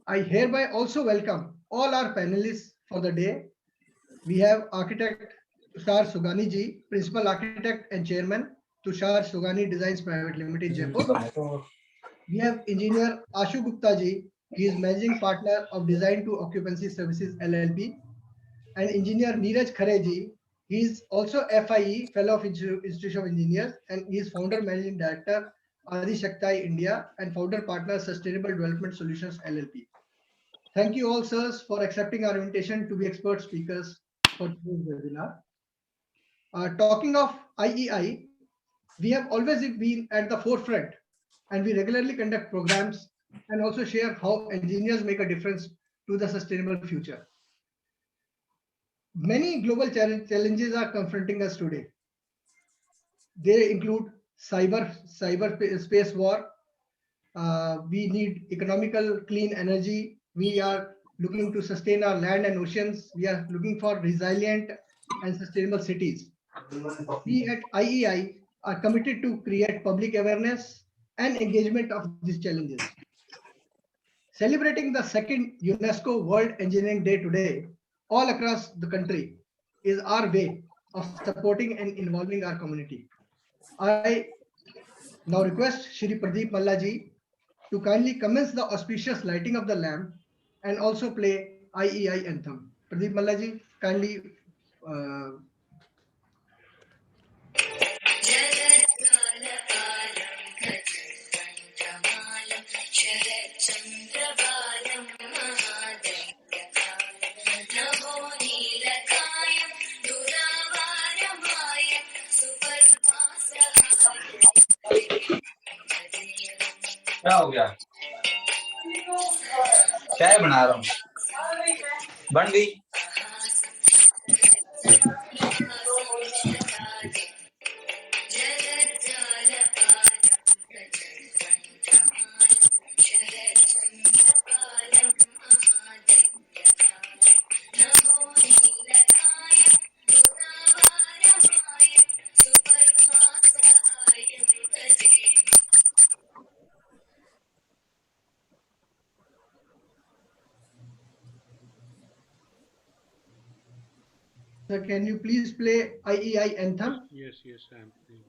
I hereby also welcome all our panelists for the day. We have architect Tushar Sugani ji, principal architect and chairman, Tushar Sugani Designs Private Limited, Jaipur. We have engineer Ashu Gupta ji. He is managing partner of Design to Occupancy Services LLP. And engineer Neeraj Khare ji. He is also FIE, Fellow of Institute of Engineers, and he is founder managing director Adi Shakti India and founder partner Sustainable Development Solutions LLP. Thank you all, sirs, for accepting our invitation to be expert speakers for today's webinar. Talking of IEI, we have always been at the forefront and we regularly conduct programs and also share how engineers make a difference to the sustainable future. Many global challenges are confronting us today. They include cyber space war. We need economical clean energy. We are looking to sustain our land and oceans. We are looking for resilient and sustainable cities. We at IEI are committed to create public awareness and engagement of these challenges. Celebrating the second UNESCO World Engineering Day today, all across the country, is our way of supporting and involving our community. I now request Shri Pradeep Mallaji to kindly commence the auspicious lighting of the lamp and also play IEI anthem. Pradeep Mallaji, kindly. क्या हो गया? चाय बना रहा हूँ। बन गई? Sir, can you please play IEI anthem? Yes, I am playing.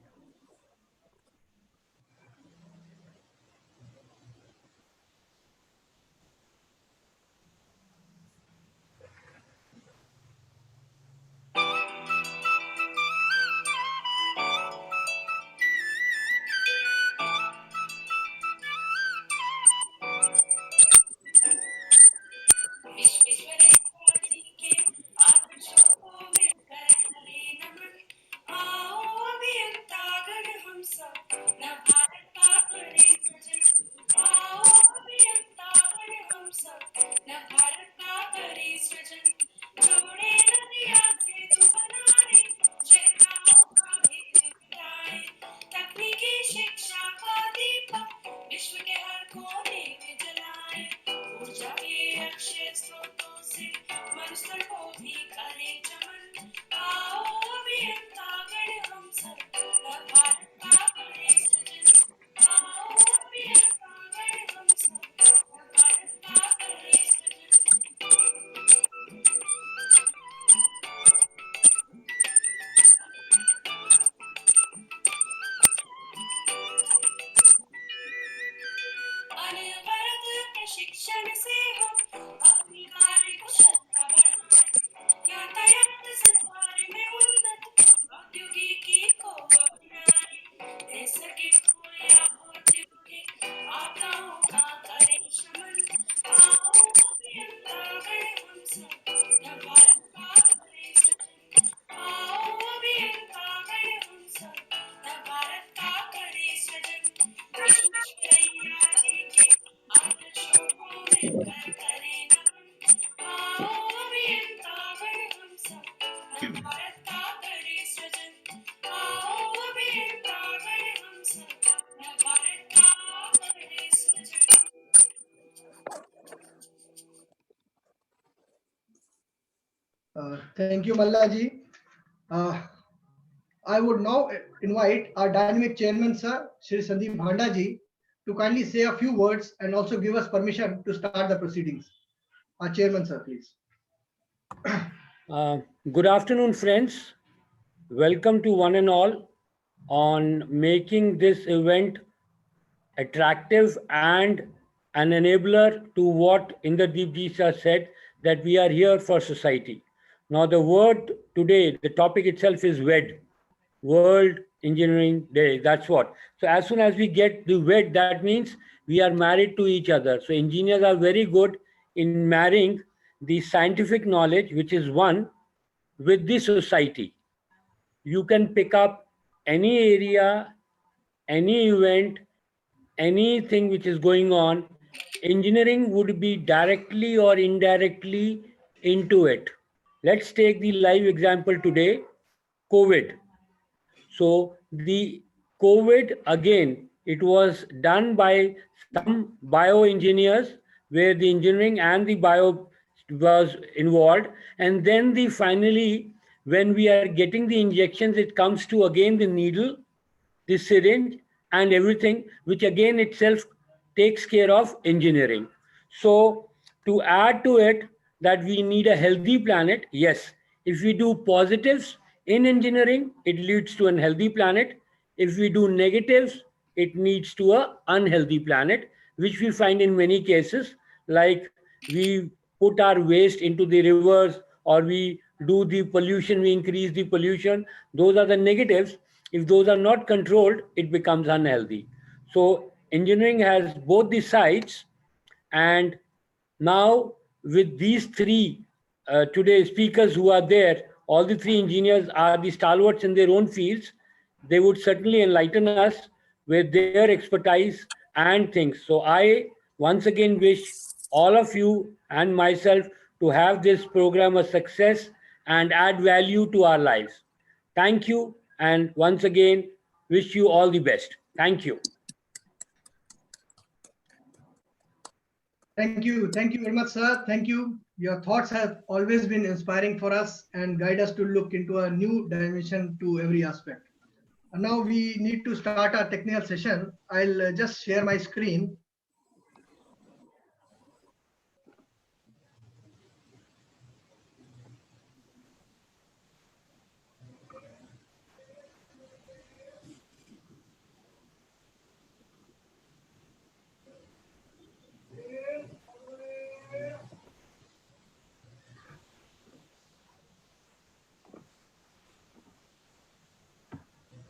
Thank you, Mallaji. I would now invite our dynamic chairman, sir, Shri Sandeep Bhanda ji, to kindly say a few words and also give us permission to start the proceedings. Our chairman, sir, please. Good afternoon, friends. Welcome to one and all on making this event attractive and an enabler to what Inderdeep Ji sir said, that we are here for society. Now, the word today, the topic itself is WED, World Engineering Day. That's what. So as soon as we get the WED, that means we are married to each other. So engineers are very good in marrying the scientific knowledge, which is one, with the society. You can pick up any area, any event, anything which is going on. Engineering would be directly or indirectly into it. Let's take the live example today, COVID. So the COVID, again, it was done by some bioengineers where the engineering and the bio was involved. And then finally, when we are getting the injections, it comes to again the needle, the syringe, and everything, which again itself takes care of engineering. So to add to it that we need a healthy planet, yes, if we do positives in engineering, it leads to an healthy planet. If we do negatives, it leads to an unhealthy planet, which we find in many cases, like we put our waste into the rivers, or we do the pollution, we increase the pollution. Those are the negatives. If those are not controlled, it becomes unhealthy. So engineering has both the sides. And now with these three today speakers who are there, all the three engineers are the stalwarts in their own fields. They would certainly enlighten us with their expertise and things. So I once again wish all of you and myself to have this program a success and add value to our lives. Thank you, and once again wish you all the best. Thank you. Thank you very much, sir. Thank you. Your thoughts have always been inspiring for us and guide us to look into a new dimension to every aspect. And now we need to start our technical session. I'll just share my screen.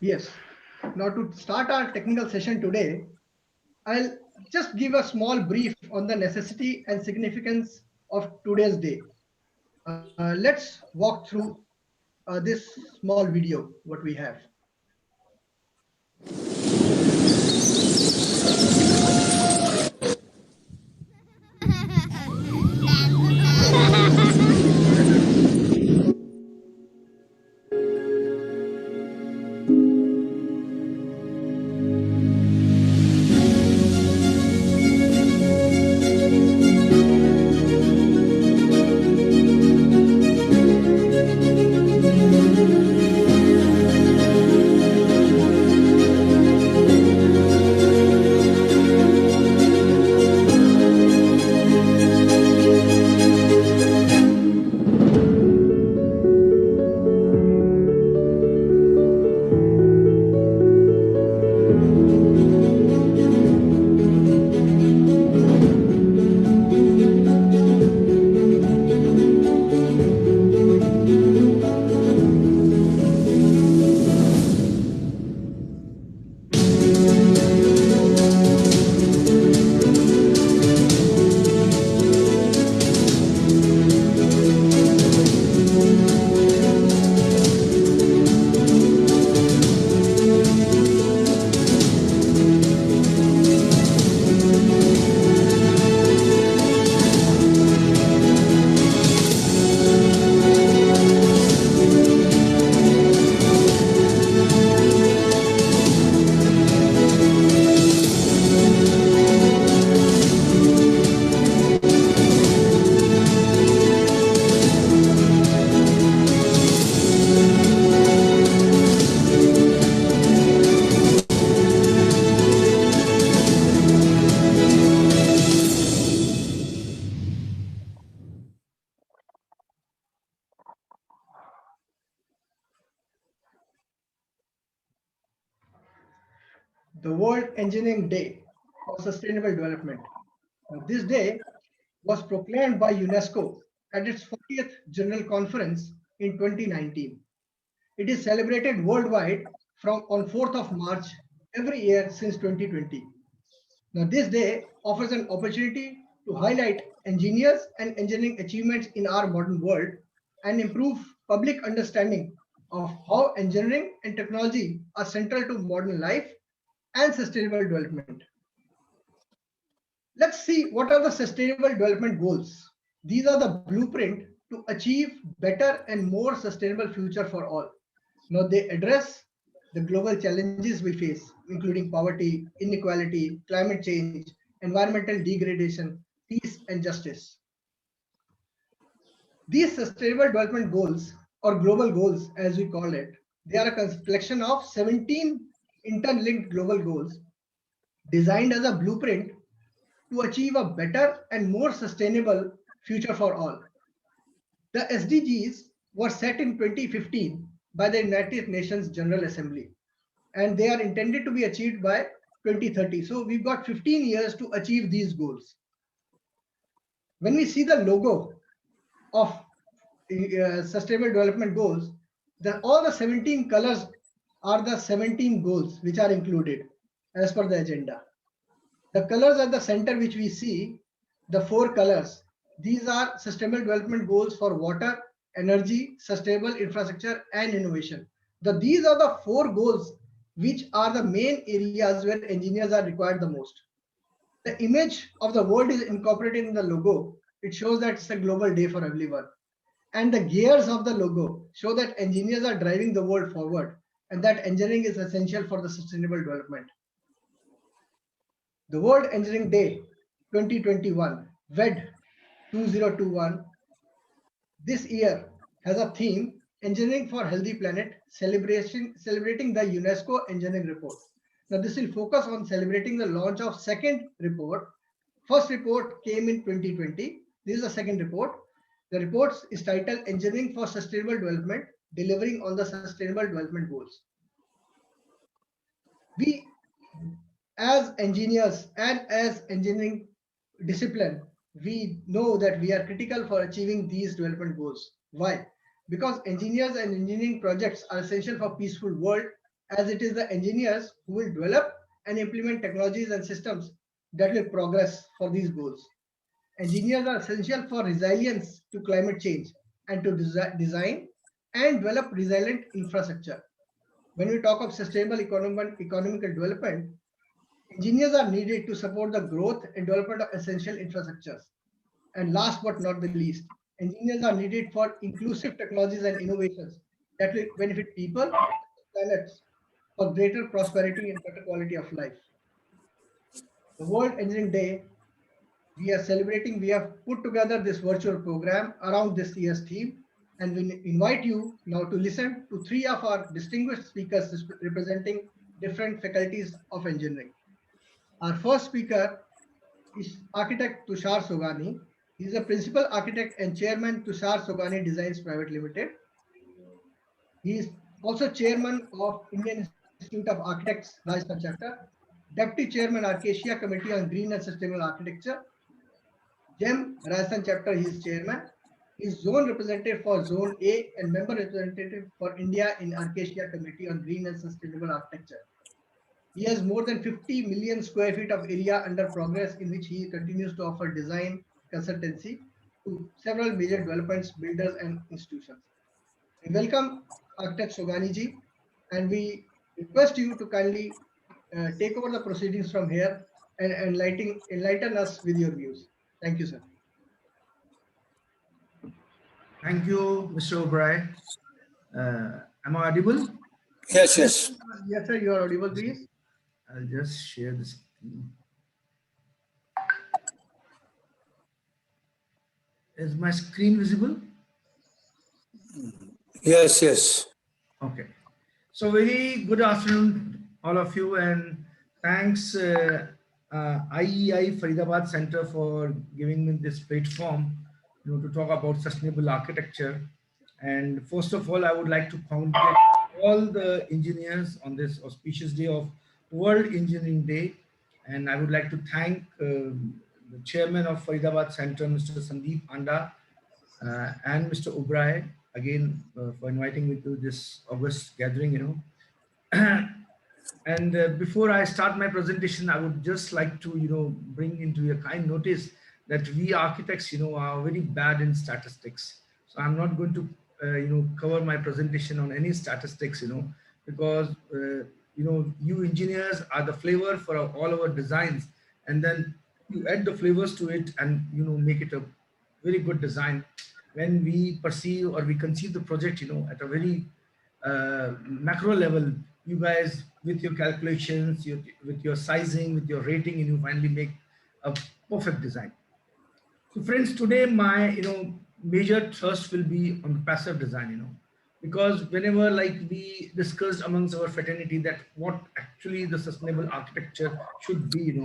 Yes. Now to start our technical session today, I'll just give a small brief on the necessity and significance of today's day. Let's walk through this small video, what we have. the World Engineering Day for Sustainable Development. Now, this day was proclaimed by UNESCO at its 40th General Conference in 2019. It is celebrated worldwide from on 4th of March every year since 2020. Now, this day offers an opportunity to highlight engineers and engineering achievements in our modern world and improve public understanding of how engineering and technology are central to modern life and sustainable development. Let's see what are the sustainable development goals. These are the blueprint to achieve better and more sustainable future for all. Now they address the global challenges we face, including poverty, inequality, climate change, environmental degradation, peace, and justice. These sustainable development goals, or global goals as we call it, they are a collection of 17 interlinked global goals designed as a blueprint to achieve a better and more sustainable future for all. The SDGs were set in 2015 by the United Nations General Assembly, and they are intended to be achieved by 2030. So we've got 15 years to achieve these goals. When we see the logo of Sustainable Development Goals, all the 17 colors are the 17 goals which are included as per the agenda. The colors at the center which we see, the 4 colors, these are Sustainable Development Goals for water, energy, sustainable infrastructure, and innovation. These are the 4 goals which are the main areas where engineers are required the most. The image of the world is incorporated in the logo. It shows that it's a global day for everyone. And the gears of the logo show that engineers are driving the world forward and that engineering is essential for the sustainable development. The World Engineering Day 2021, WED 2021, this year has a theme, Engineering for Healthy Planet, celebrating the UNESCO Engineering Report. Now this will focus on celebrating the launch of second report. First report came in 2020. This is the second report. The report is titled Engineering for Sustainable Development, Delivering on the Sustainable Development Goals. We, as engineers and as engineering discipline, we know that we are critical for achieving these development goals. Why? Because engineers and engineering projects are essential for peaceful world, as it is the engineers who will develop and implement technologies and systems that will progress for these goals. Engineers are essential for resilience to climate change and to design and develop resilient infrastructure. When we talk of sustainable economical development, engineers are needed to support the growth and development of essential infrastructures. And last but not the least, engineers are needed for inclusive technologies and innovations that will benefit people, planets, for greater prosperity and better quality of life. The World Engineering Day, we are celebrating, we have put together this virtual program around this year's theme, and we invite you now to listen to 3 of our distinguished speakers representing different faculties of engineering. Our first speaker is architect Tushar Sogani. He is a principal architect and chairman Tushar Sogani Designs Private Limited. He is also chairman of Indian Institute of Architects Rajasthan chapter, deputy chairman Arcasia Committee on Green and Sustainable Architecture, GEM Rajasthan chapter, he is chairman. He is zone representative for Zone A and member representative for India in Arcasia Committee on Green and Sustainable Architecture. He has more than 50 million square feet of area under progress, in which he continues to offer design consultancy to several major developers, builders, and institutions. We welcome Architect Sogani ji, and we request you to kindly take over the proceedings from here and enlighten us with your views. Thank you, sir. Thank you, Mr. O'Brien. Am I audible? Yes, yes. Yes, sir, you are audible, please. I'll just share this. Is my screen visible? Yes, yes. Okay. So very good afternoon, all of you, and thanks IEI Faridabad Center for giving me this platform, to talk about sustainable architecture. And first of all, I would like to congratulate all the engineers on this auspicious day of World Engineering Day, and I would like to thank the chairman of Faridabad Center, Mr. Sandeep Anda, and Mr. Ubrai again for inviting me to this August gathering. And before I start my presentation, I would just like to, bring into your kind notice that we architects, are very bad in statistics. So I'm not going to, cover my presentation on any statistics, because, you engineers are the flavor for all our designs, and then you add the flavors to it and, make it a very good design. When we perceive or we conceive the project, at a very macro level, you guys with your calculations, with your sizing, with your rating, and you finally make a perfect design. So friends, today my major thrust will be on passive design, because whenever like we discussed amongst our fraternity that what actually the sustainable architecture should be,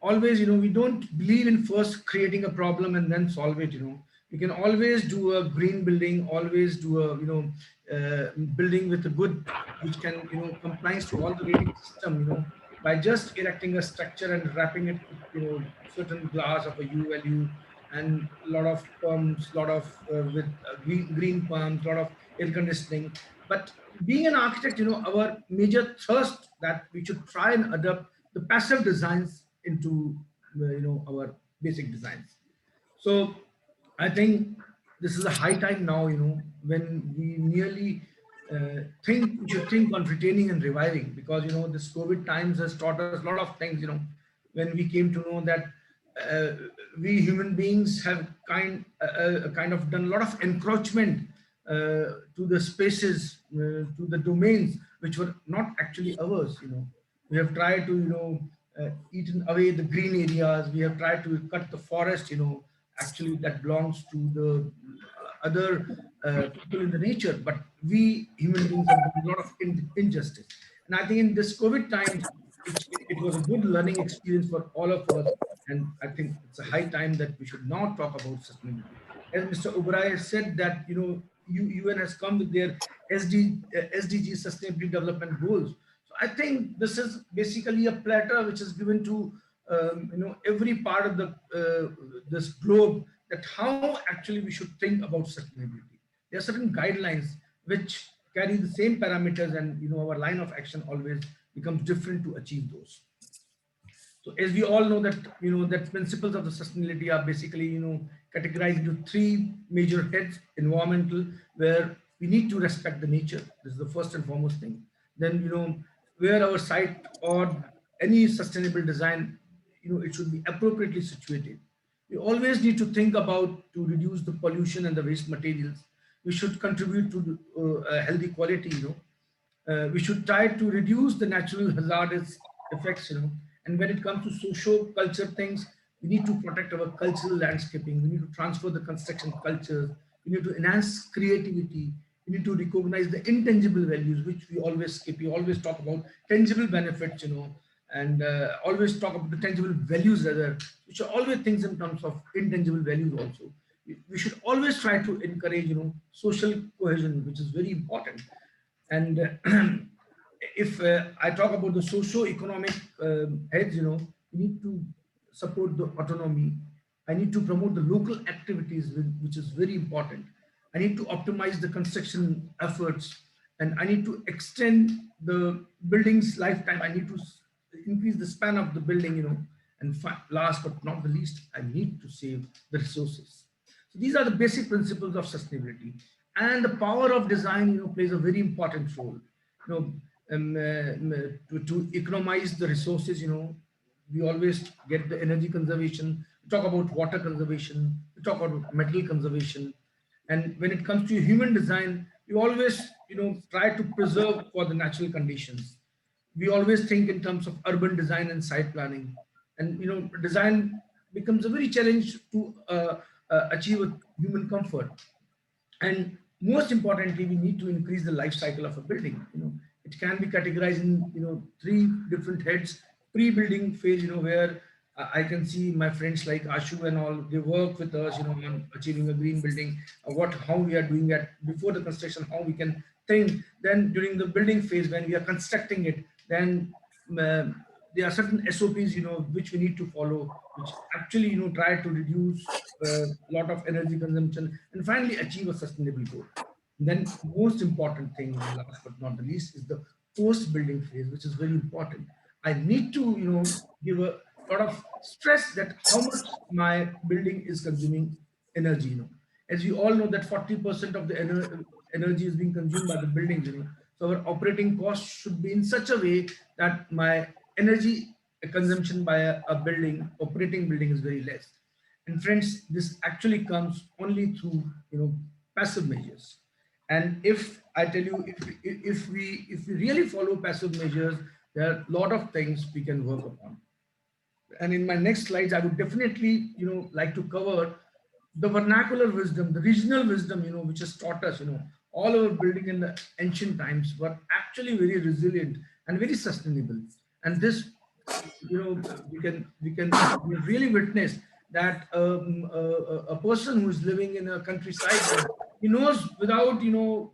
always, we don't believe in first creating a problem and then solve it. You can always do a green building, always do a building with a good, which can complies to all the rating system, by just erecting a structure and wrapping it with certain glass of a ULU and a lot of pumps, lot of with green pumps, lot of air conditioning. But being an architect, our major thrust that we should try and adopt the passive designs into our basic designs. So I think this is a high time now, when we merely we should think on retaining and reviving, because, this COVID times has taught us a lot of things, when we came to know that uh, we human beings have kind of done a lot of encroachment to the spaces, to the domains which were not actually ours. We have tried to, eaten away the green areas. We have tried to cut the forest, actually that belongs to the other people in the nature. But we human beings have done a lot of injustice. And I think in this COVID times, it was a good learning experience for all of us. And I think it's a high time that we should now talk about sustainability. As Mr. Ubrai said that, UN has come with their SDG Sustainability Development Goals. So I think this is basically a platter which is given to every part of the this globe, that how actually we should think about sustainability. There are certain guidelines which carry the same parameters, and our line of action always becomes different to achieve those. So as we all know that, that principles of the sustainability are basically, categorized into three major heads: environmental, where we need to respect the nature. This is the first and foremost thing. Then, where our site or any sustainable design, it should be appropriately situated. We always need to think about to reduce the pollution and the waste materials. We should contribute to a healthy quality, we should try to reduce the natural hazardous effects, and when it comes to social culture things, we need to protect our cultural landscaping. We need to transfer the construction cultures. We need to enhance creativity. We need to recognize the intangible values, which we always skip. We always talk about tangible benefits, and always talk about the tangible values rather, which are always things in terms of intangible values also. We should always try to encourage, social cohesion, which is very important. And if I talk about the socio-economic heads, we need to support the autonomy. I need to promote the local activities, which is very important. I need to optimize the construction efforts, and I need to extend the building's lifetime. I need to increase the span of the building, and last but not the least, I need to save the resources. So these are the basic principles of sustainability. And the power of design, plays a very important role. To economize the resources, we always get the energy conservation. We talk about water conservation. We talk about metal conservation. And when it comes to human design, we always, try to preserve for the natural conditions. We always think in terms of urban design and site planning. And, design becomes a very challenge to achieve a human comfort. And most importantly, we need to increase the life cycle of a building. It can be categorized in three different heads: pre-building phase, where I can see my friends like Ashu and all, they work with us, on achieving a green building, how we are doing that before the construction, how we can think. Then during the building phase, when we are constructing it, then there are certain SOPs, which we need to follow, which actually, try to reduce a lot of energy consumption and finally achieve a sustainable goal. Then most important thing, last but not the least, is the post building phase, which is very important. I need to, give a lot of stress that how much my building is consuming energy. As you all know that 40% of the energy is being consumed by the buildings. So our operating costs should be in such a way that my energy consumption by a building, operating building, is very less. And friends, this actually comes only through passive measures. And if I tell you, if we really follow passive measures, there are a lot of things we can work upon. And in my next slides, I would definitely like to cover the vernacular wisdom, the regional wisdom, which has taught us, all our building in the ancient times were actually very resilient and very sustainable. And this, we can really witness that a person who is living in a countryside, he knows without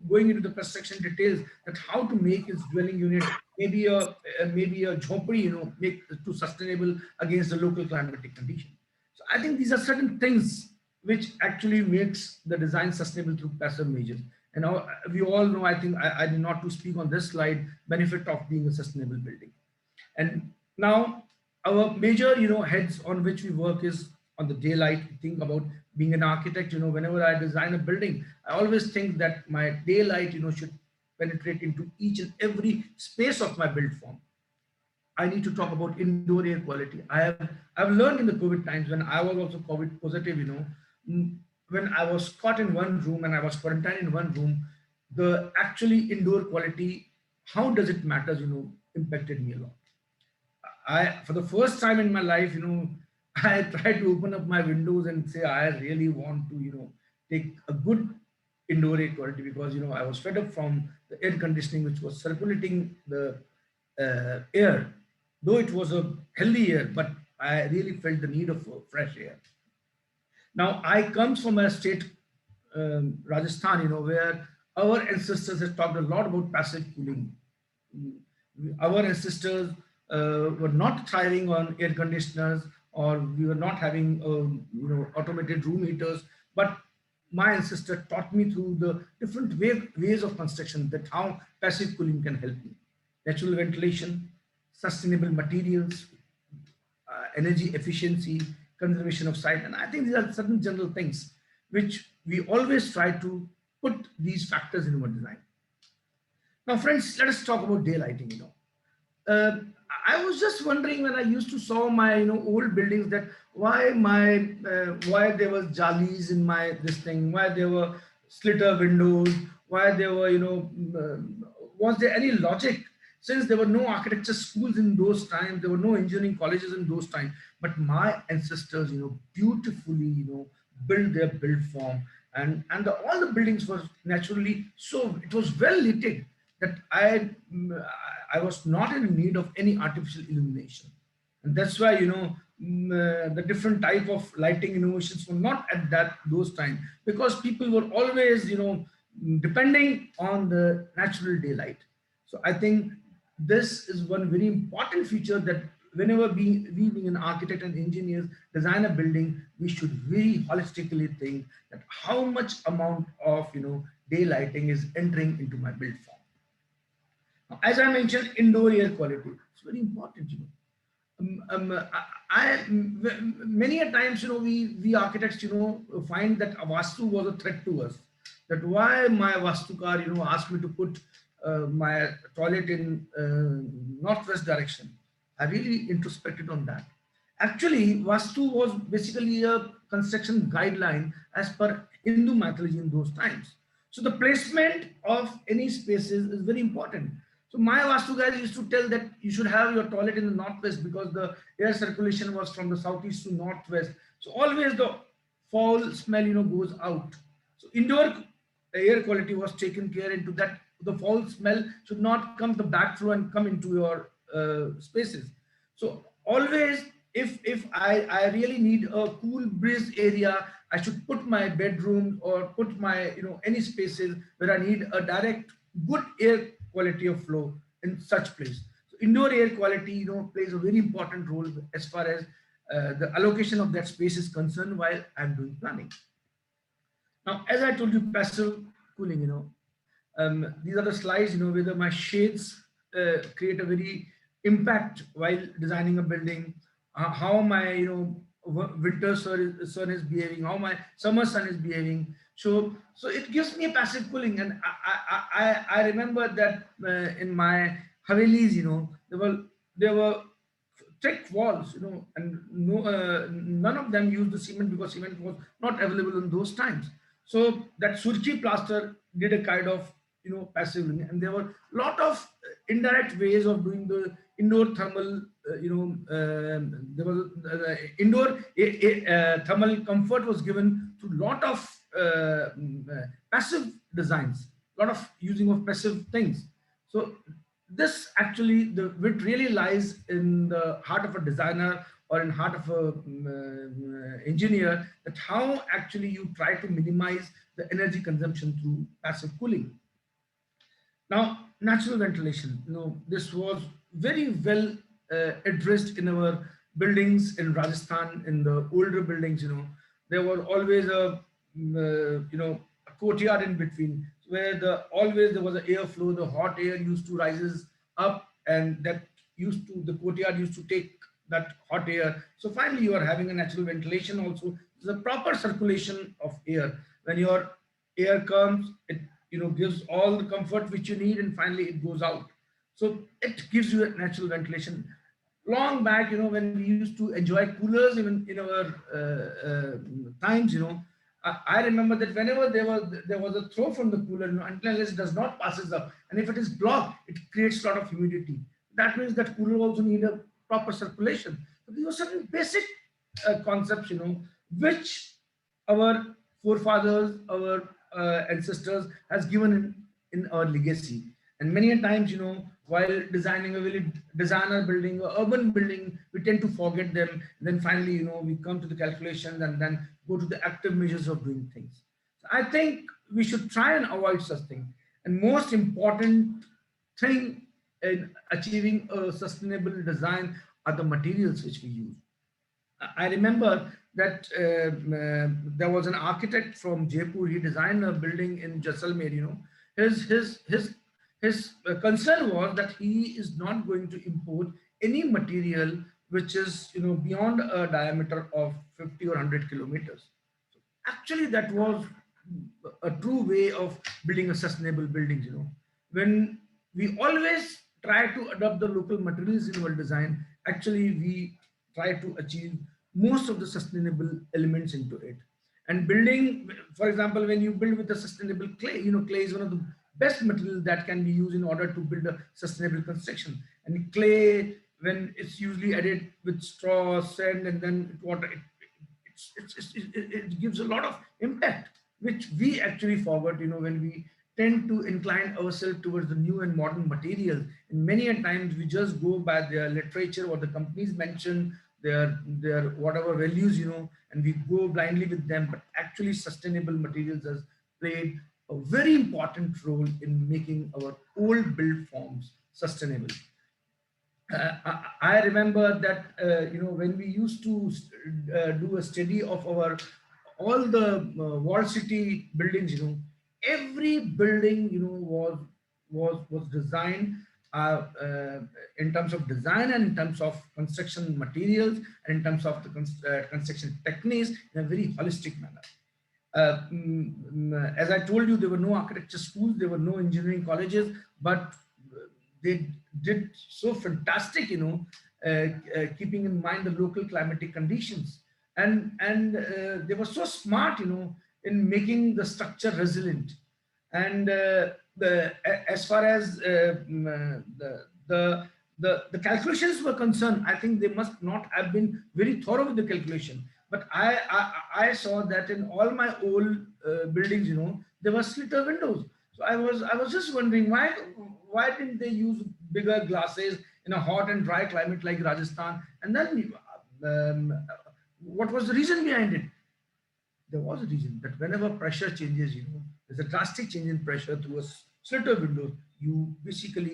going into the construction details that how to make his dwelling unit maybe a jhopri, make to sustainable against the local climatic condition. So I think these are certain things which actually makes the design sustainable through passive measures. And we all know, I think I did not to speak on this slide, benefit of being a sustainable building. And now our major heads on which we work is on the daylight. Think about being an architect, whenever I design a building, I always think that my daylight should penetrate into each and every space of my build form. I need to talk about indoor air quality. I've learned in the COVID times, when I was also COVID positive, when I was caught in one room and I was quarantined in one room, the actually indoor quality, how does it matter, impacted me a lot. For the first time in my life, I tried to open up my windows and say, I really want to, take a good indoor air quality, because, I was fed up from the air conditioning, which was circulating the air, though it was a healthy air, but I really felt the need of fresh air. Now, I come from a state, Rajasthan, where our ancestors have talked a lot about passive cooling. Our ancestors were not thriving on air conditioners, or we were not having, automated room heaters. But my ancestor taught me through the different ways of construction that how passive cooling can help me. Natural ventilation, sustainable materials, energy efficiency, conservation of site. And I think these are certain general things which we always try to put these factors in our design. Now, friends, let us talk about daylighting. I was just wondering when I used to saw my old buildings that why there was jalis in my this thing, why there were slitter windows, why there were was there any logic? Since there were no architecture schools in those times, there were no engineering colleges in those times, but my ancestors, beautifully, built their build form, and all the buildings were naturally so, it was well lit that I was not in need of any artificial illumination. And that's why, the different type of lighting innovations were not at those times, because people were always, depending on the natural daylight. So I think this is one very important feature, that whenever we being an architect and engineers design a building, we should very holistically think that how much amount of daylighting is entering into my build form. Now, as I mentioned, indoor air quality, it's very important. Many a times we architects find that a vastu was a threat to us. That why my vastukar asked me to put my toilet in northwest direction. I really introspected on that. Actually, Vastu was basically a construction guideline as per Hindu mythology in those times. So the placement of any spaces is very important. So my Vastu guys used to tell that you should have your toilet in the northwest, because the air circulation was from the southeast to northwest. So always the foul smell goes out. So indoor air quality was taken care into that. The foul smell should not come the back flow and come into your spaces. So always, if I really need a cool breeze area, I should put my bedroom or put my any spaces where I need a direct good air quality of flow in such place. So indoor air quality, plays a very important role as far as the allocation of that space is concerned while I'm doing planning. Now, as I told you, passive cooling, these are the slides, whether my shades create a very impact while designing a building, how my, winter sun is behaving, how my summer sun is behaving. So it gives me a passive cooling. And I remember that in my Havelis, there were thick walls, and none of them used the cement because cement was not available in those times. So that surchi plaster did a kind of, passive, and there were a lot of indirect ways of doing the indoor thermal, there was indoor thermal comfort was given to lot of passive designs, lot of using of passive things. So this actually, the wit really lies in the heart of a designer or in heart of a engineer, that how actually you try to minimize the energy consumption through passive cooling. Now, natural ventilation, this was very well addressed in our buildings in Rajasthan. In the older buildings, there was always a courtyard in between, where always there was an airflow. The hot air used to rises up, and the courtyard used to take that hot air. So finally, you are having a natural ventilation also. There's a proper circulation of air. When your air comes, it gives all the comfort which you need, and finally it goes out. So it gives you a natural ventilation. Long back, when we used to enjoy coolers, even in our times, I remember that whenever there was a throw from the cooler, until it does not passes up, and if it is blocked, it creates a lot of humidity. That means that cooler also need a proper circulation. So these are certain basic concepts, which our forefathers, our ancestors has given in our legacy. And many a times, while designing a designer building, or urban building, we tend to forget them. And then finally, we come to the calculations and then go to the active measures of doing things. So I think we should try and avoid such things. And most important thing in achieving a sustainable design are the materials which we use. I remember that there was an architect from Jaipur. He designed a building in Jaisalmer. His concern was that he is not going to import any material which is beyond a diameter of 50 or 100 kilometers. So actually, that was a true way of building a sustainable building. When we always try to adopt the local materials in our design, actually we try to achieve most of the sustainable elements into it. And building, for example, when you build with a sustainable clay, clay is one of the best materials that can be used in order to build a sustainable construction. And clay, when it's usually added with straw, sand, and then water, it gives a lot of impact, which we actually forgot, when we tend to incline ourselves towards the new and modern materials. And many a times we just go by their literature, what the companies mention, their whatever values, and we go blindly with them. But actually, sustainable materials has played a very important role in making our old build forms sustainable. I remember that when we used to do a study of all the walled city buildings, every building was designed in terms of design, and in terms of construction materials, and in terms of the construction techniques, in a very holistic manner. As I told you, there were no architecture schools, there were no engineering colleges, but they did so fantastic, keeping in mind the local climatic conditions, and they were so smart, in making the structure resilient. And as far as the calculations were concerned, I think they must not have been very thorough with the calculation. But I saw that in all my old buildings, there were slitter windows. So I was just wondering why didn't they use bigger glasses in a hot and dry climate like Rajasthan? And then what was the reason behind it? There was a reason that whenever pressure changes, there's a drastic change in pressure through a slitter window. You basically,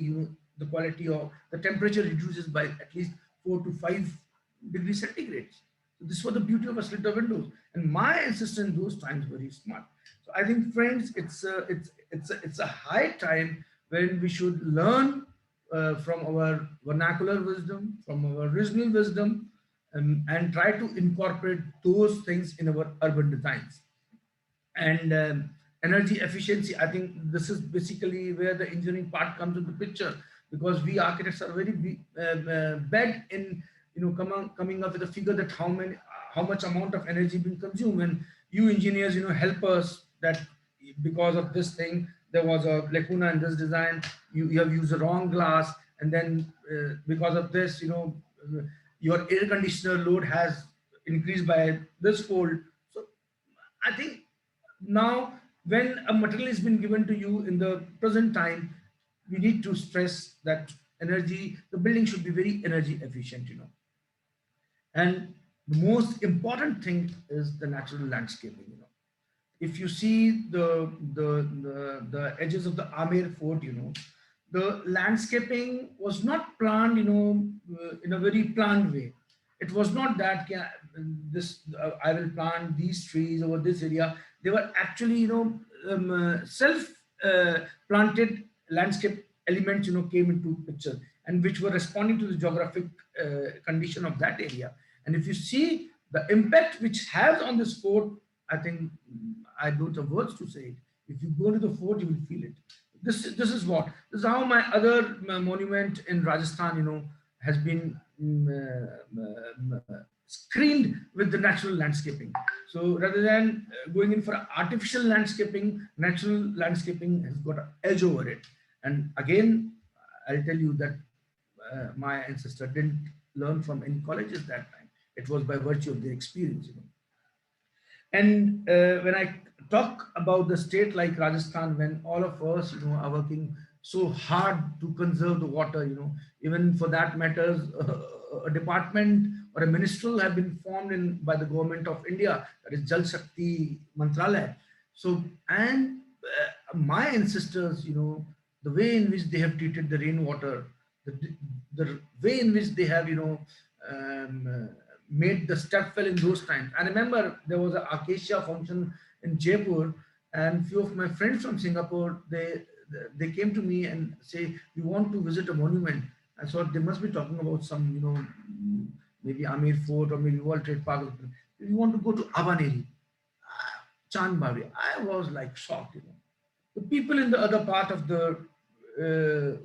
the quality of the temperature reduces by at least 4 to 5 degrees centigrade. So this was the beauty of a slitter windows. And my ancestors in those times were very smart. So I think, friends, it's a high time when we should learn from our vernacular wisdom, from our original wisdom, and try to incorporate those things in our urban designs. And energy efficiency, I think this is basically where the engineering part comes into the picture, because we architects are very bad in coming up with a figure that how much amount of energy being consumed. And you engineers help us that because of this thing there was a lacuna in this design, you have used the wrong glass, and then because of this your air conditioner load has increased by this fold. So I think now when a material has been given to you in the present time, we need to stress that the building should be very energy efficient. And the most important thing is the natural landscaping. If you see the edges of the Amer Fort, the landscaping was not planned, in a very planned way. It was not that I will plant these trees over this area. They were actually, self planted landscape elements, came into picture, and which were responding to the geographic condition of that area. And if you see the impact which has on this fort, I think I don't have words to say it. If you go to the fort, you will feel it. This is how my other monument in Rajasthan, has been screened with the natural landscaping. So rather than going in for artificial landscaping, natural landscaping has got an edge over it. And again, I'll tell you that my ancestor didn't learn from any colleges that time. It was by virtue of their experience. And when I talk about the state like Rajasthan, when all of us, are working so hard to conserve the water, even for that matters, a department or a ministry have been formed by the government of India, that is Jal Shakti Mantralaya. So, and my ancestors, the way in which they have treated the rainwater, the way in which they have, made the step well in those times. I remember there was an acacia function in Jaipur, and few of my friends from Singapore, they came to me and say, we want to visit a monument. I thought they must be talking about some, maybe Amer Fort or maybe World Trade Park. We want to go to Avaneri, Chand Bavi. I was like shocked. The people in the other part of the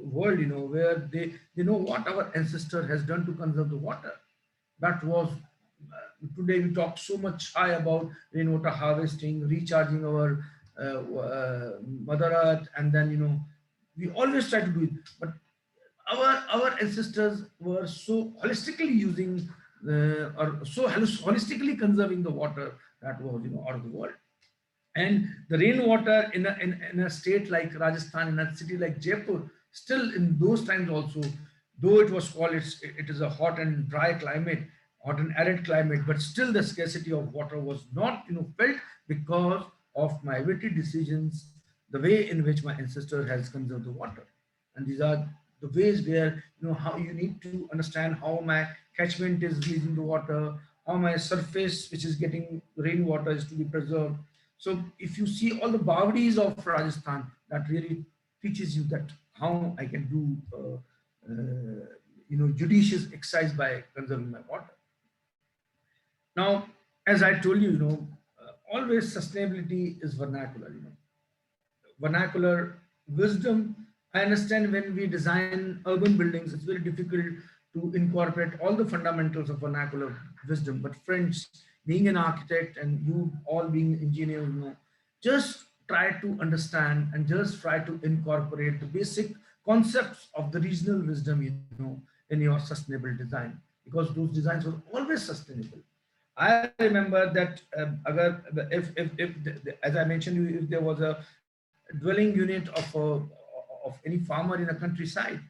world, where they know what our ancestor has done to conserve the water. That was, today we talk so much high about rainwater harvesting, recharging our Mother Earth, and then, we always try to do it. But our ancestors were so holistically using or so holistically conserving the water that was, out of the world. And the rainwater in a state like Rajasthan, in a city like Jaipur, still in those times also, though it was called, it is a hot and dry climate, hot and arid climate, but still the scarcity of water was not, felt because of my witty decisions, the way in which my ancestor has conserved the water. And these are the ways where, how you need to understand how my catchment is releasing the water, how my surface, which is getting rainwater, is to be preserved. So if you see all the Bawdis of Rajasthan, that really teaches you that how I can do, judicious exercise by conserving my water. Now, as I told you, always sustainability is vernacular. Vernacular wisdom. I understand when we design urban buildings, it's very difficult to incorporate all the fundamentals of vernacular wisdom. But friends, being an architect and you all being engineers, just try to understand and just try to incorporate the basic concepts of the regional wisdom, in your sustainable design, because those designs were always sustainable. I remember that if as I mentioned, if there was a dwelling unit of any farmer in a countryside,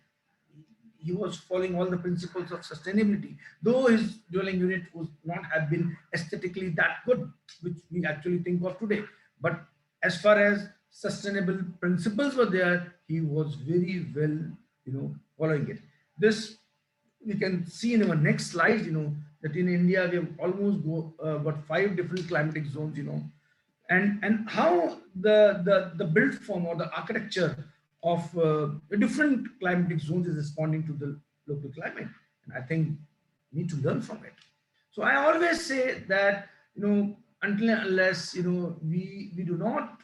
he was following all the principles of sustainability, though his dwelling unit would not have been aesthetically that good, which we actually think of today. But as far as sustainable principles were there, he was very well, following it. This we can see in our next slide, that in India we have almost got 5 different climatic zones, and how the built form or the architecture of the different climatic zones is responding to the local climate. And I think we need to learn from it. So I always say that, until and unless, we do not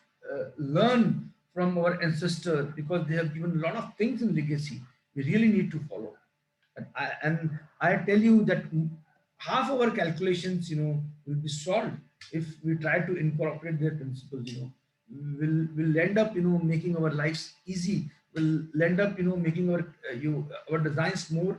learn from our ancestors, because they have given a lot of things in legacy, we really need to follow. And I tell you that half of our calculations, will be solved if we try to incorporate their principles. We'll end up, making our lives easy. We'll end up, making our designs more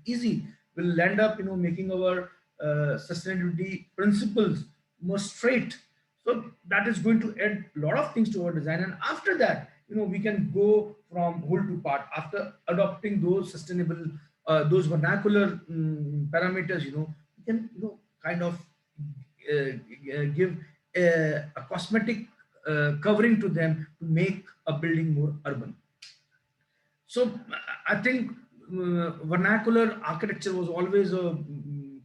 easy. We'll end up, making our sustainability principles more straight. So that is going to add a lot of things to our design. And after that, we can go from whole to part. After adopting those sustainable, those vernacular parameters, we can, kind of give a cosmetic covering to them to make a building more urban. So I think vernacular architecture was always a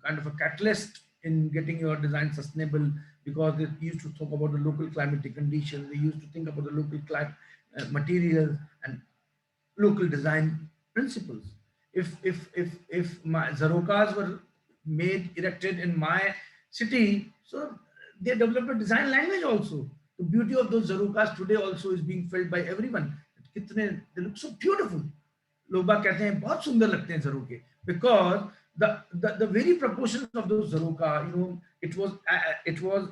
kind of a catalyst in getting your design sustainable, because they used to talk about the local climatic conditions. They used to think about the local materials and local design principles. If my Zarokas were erected in my city, so they developed a design language also. The beauty of those Zarokas today also is being felt by everyone. They look so beautiful. लोग बाग कहते हैं बहुत सुंदर लगते हैं ज़रूके, because the very proportions of those Zaroka, it was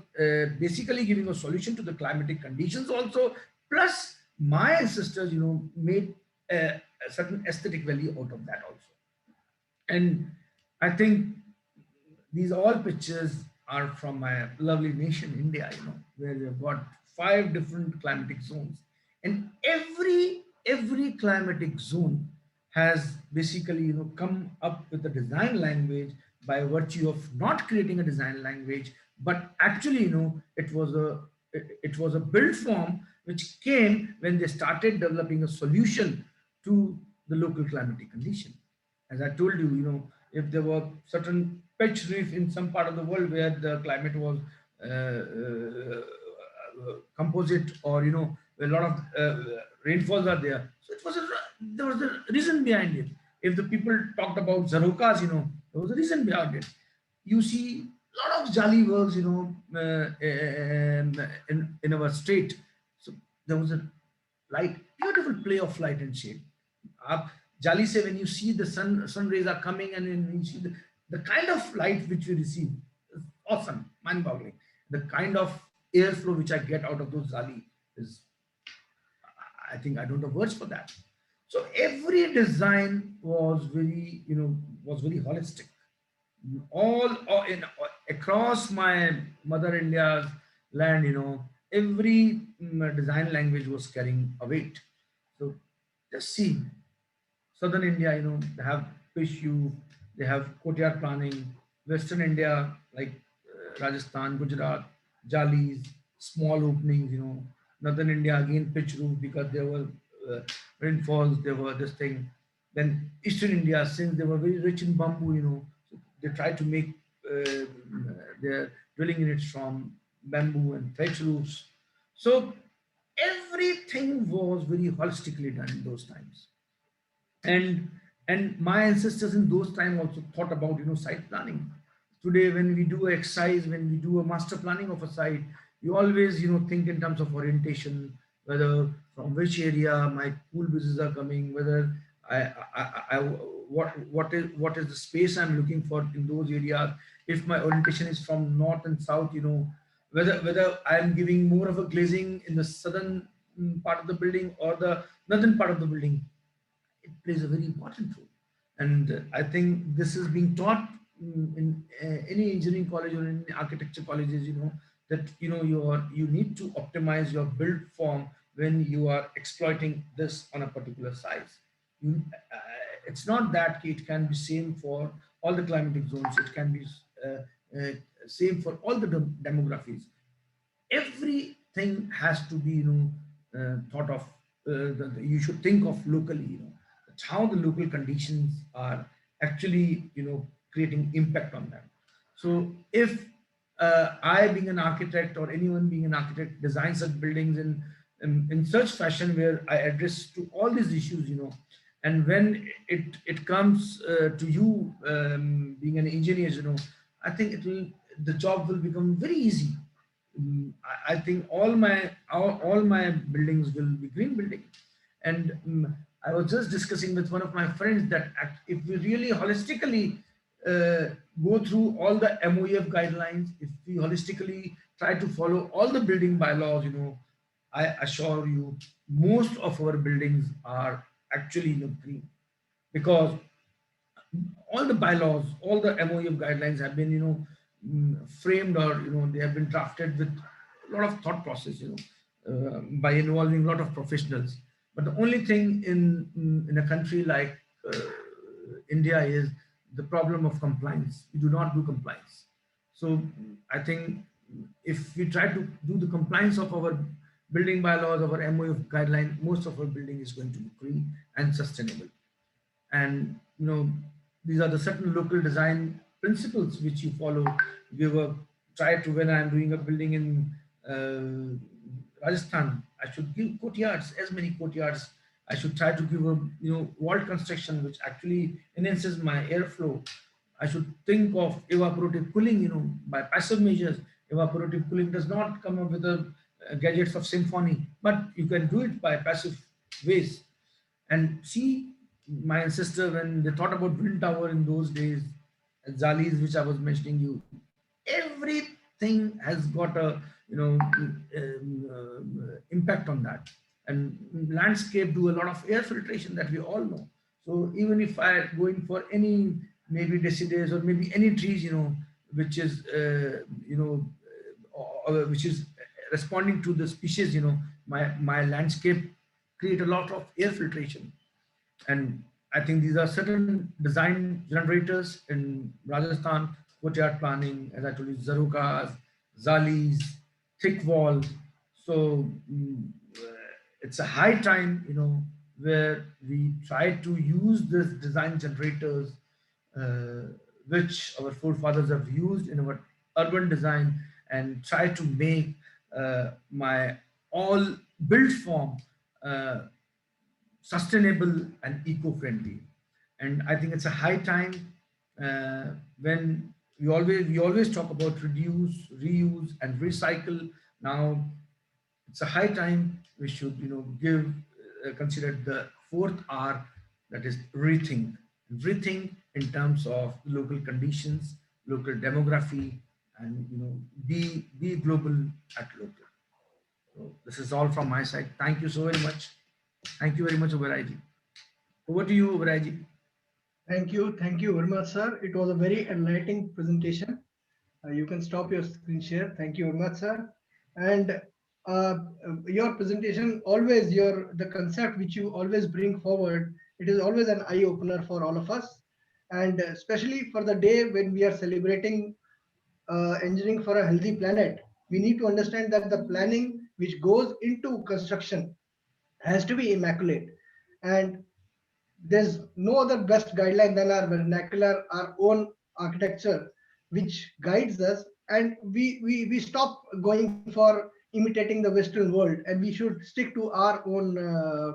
basically giving a solution to the climatic conditions also, plus my ancestors, made a certain aesthetic value out of that also. And I think these all pictures are from my lovely nation, India, where we have got 5 different climatic zones, and every climatic zone has basically, come up with a design language by virtue of not creating a design language, but actually, it was a built form which came when they started developing a solution to the local climatic condition. As I told you, if there were certain pitch reef in some part of the world where the climate was composite, or where a lot of rainfalls are there, so there was a reason behind it. If the people talked about Zarokas, there was a reason behind it. You see a lot of Jali works, in our state. So there was a light, beautiful play of light and shade. Jali say, when you see the sun rays are coming, and when you see the kind of light which we receive, is awesome, mind-boggling. The kind of airflow which I get out of those Jali is, I think I don't have words for that. So every design was very, holistic. Across my mother India's land, every design language was carrying a weight. So just see, Southern India, they have Pishu, they have courtyard planning. Western India, like Rajasthan, Gujarat, Jalis, small openings, Northern India, again pitch roof, because there were rainfalls, there were this thing. Then Eastern India, since they were very rich in bamboo, so they tried to make their dwelling units from bamboo and thatch roofs. So everything was very holistically done in those times. And my ancestors in those times also thought about, site planning. Today, when we do exercise, when we do a master planning of a site, you always, think in terms of orientation, whether from which area my pool businesses are coming, whether what is the space I'm looking for in those areas. If my orientation is from north and south, whether I'm giving more of a glazing in the southern part of the building or the northern part of the building, it plays a very important role. And I think this is being taught in any engineering college or in architecture colleges, that you need to optimize your build form when you are exploiting this on a particular size. It's not that it can be same for all the climatic zones. It can be same for all the demographies. Everything has to be thought of. You should think of locally. how the local conditions are actually, creating impact on them. So if I, being an architect, or anyone being an architect, design such buildings in such fashion where I address to all these issues, and when it comes to you, being an engineer, I think the job will become very easy. I think all my buildings will be green building. And I was just discussing with one of my friends that if we really holistically go through all the MOEF guidelines, if we holistically try to follow all the building bylaws, I assure you, most of our buildings are actually green, because all the bylaws, all the MOEF guidelines have been, framed, or they have been drafted with a lot of thought process, by involving a lot of professionals. But the only thing in a country like India is the problem of compliance. We do not do compliance. So I think if we try to do the compliance of our building bylaws, our MOEF guideline, most of our building is going to be green and sustainable. And these are the certain local design principles which you follow. We were try to, when I'm doing a building in Rajasthan, I should give courtyards, as many courtyards. I should try to give a wall construction which actually enhances my airflow. I should think of evaporative cooling, by passive measures. Evaporative cooling does not come up with the gadgets of symphony, but you can do it by passive ways. And see, my ancestor, when they thought about wind tower in those days, Zalis, which I was mentioning you, everything has got a impact on that. And landscape do a lot of air filtration, that we all know. So even if I go in for any maybe deciduous or maybe any trees, which is which is responding to the species, my landscape create a lot of air filtration. And I think these are certain design generators in Rajasthan, courtyard planning, as I told you, Zarukas, Zalis, thick walls. So it's a high time, where we try to use these design generators, which our forefathers have used in our urban design, and try to make my all built form sustainable and eco-friendly. And I think it's a high time, when we always talk about reduce, reuse, and recycle. Now it's a high time we should give consider the fourth R, that is rethink. Rethink in terms of local conditions, local demography, and be global at local. So this is all from my side. Thank you so very much. Thank you very much, Oberoi. Over to you, Oberoi. Thank you very much, sir. It was a very enlightening presentation. You can stop your screen share. Thank you very much, sir. And your presentation, always the concept which you always bring forward, it is always an eye opener for all of us, and especially for the day when we are celebrating engineering for a healthy planet. We need to understand that the planning which goes into construction has to be immaculate, and there's no other best guideline than our vernacular, our own architecture, which guides us. And we stop going for imitating the Western world, and we should stick to our own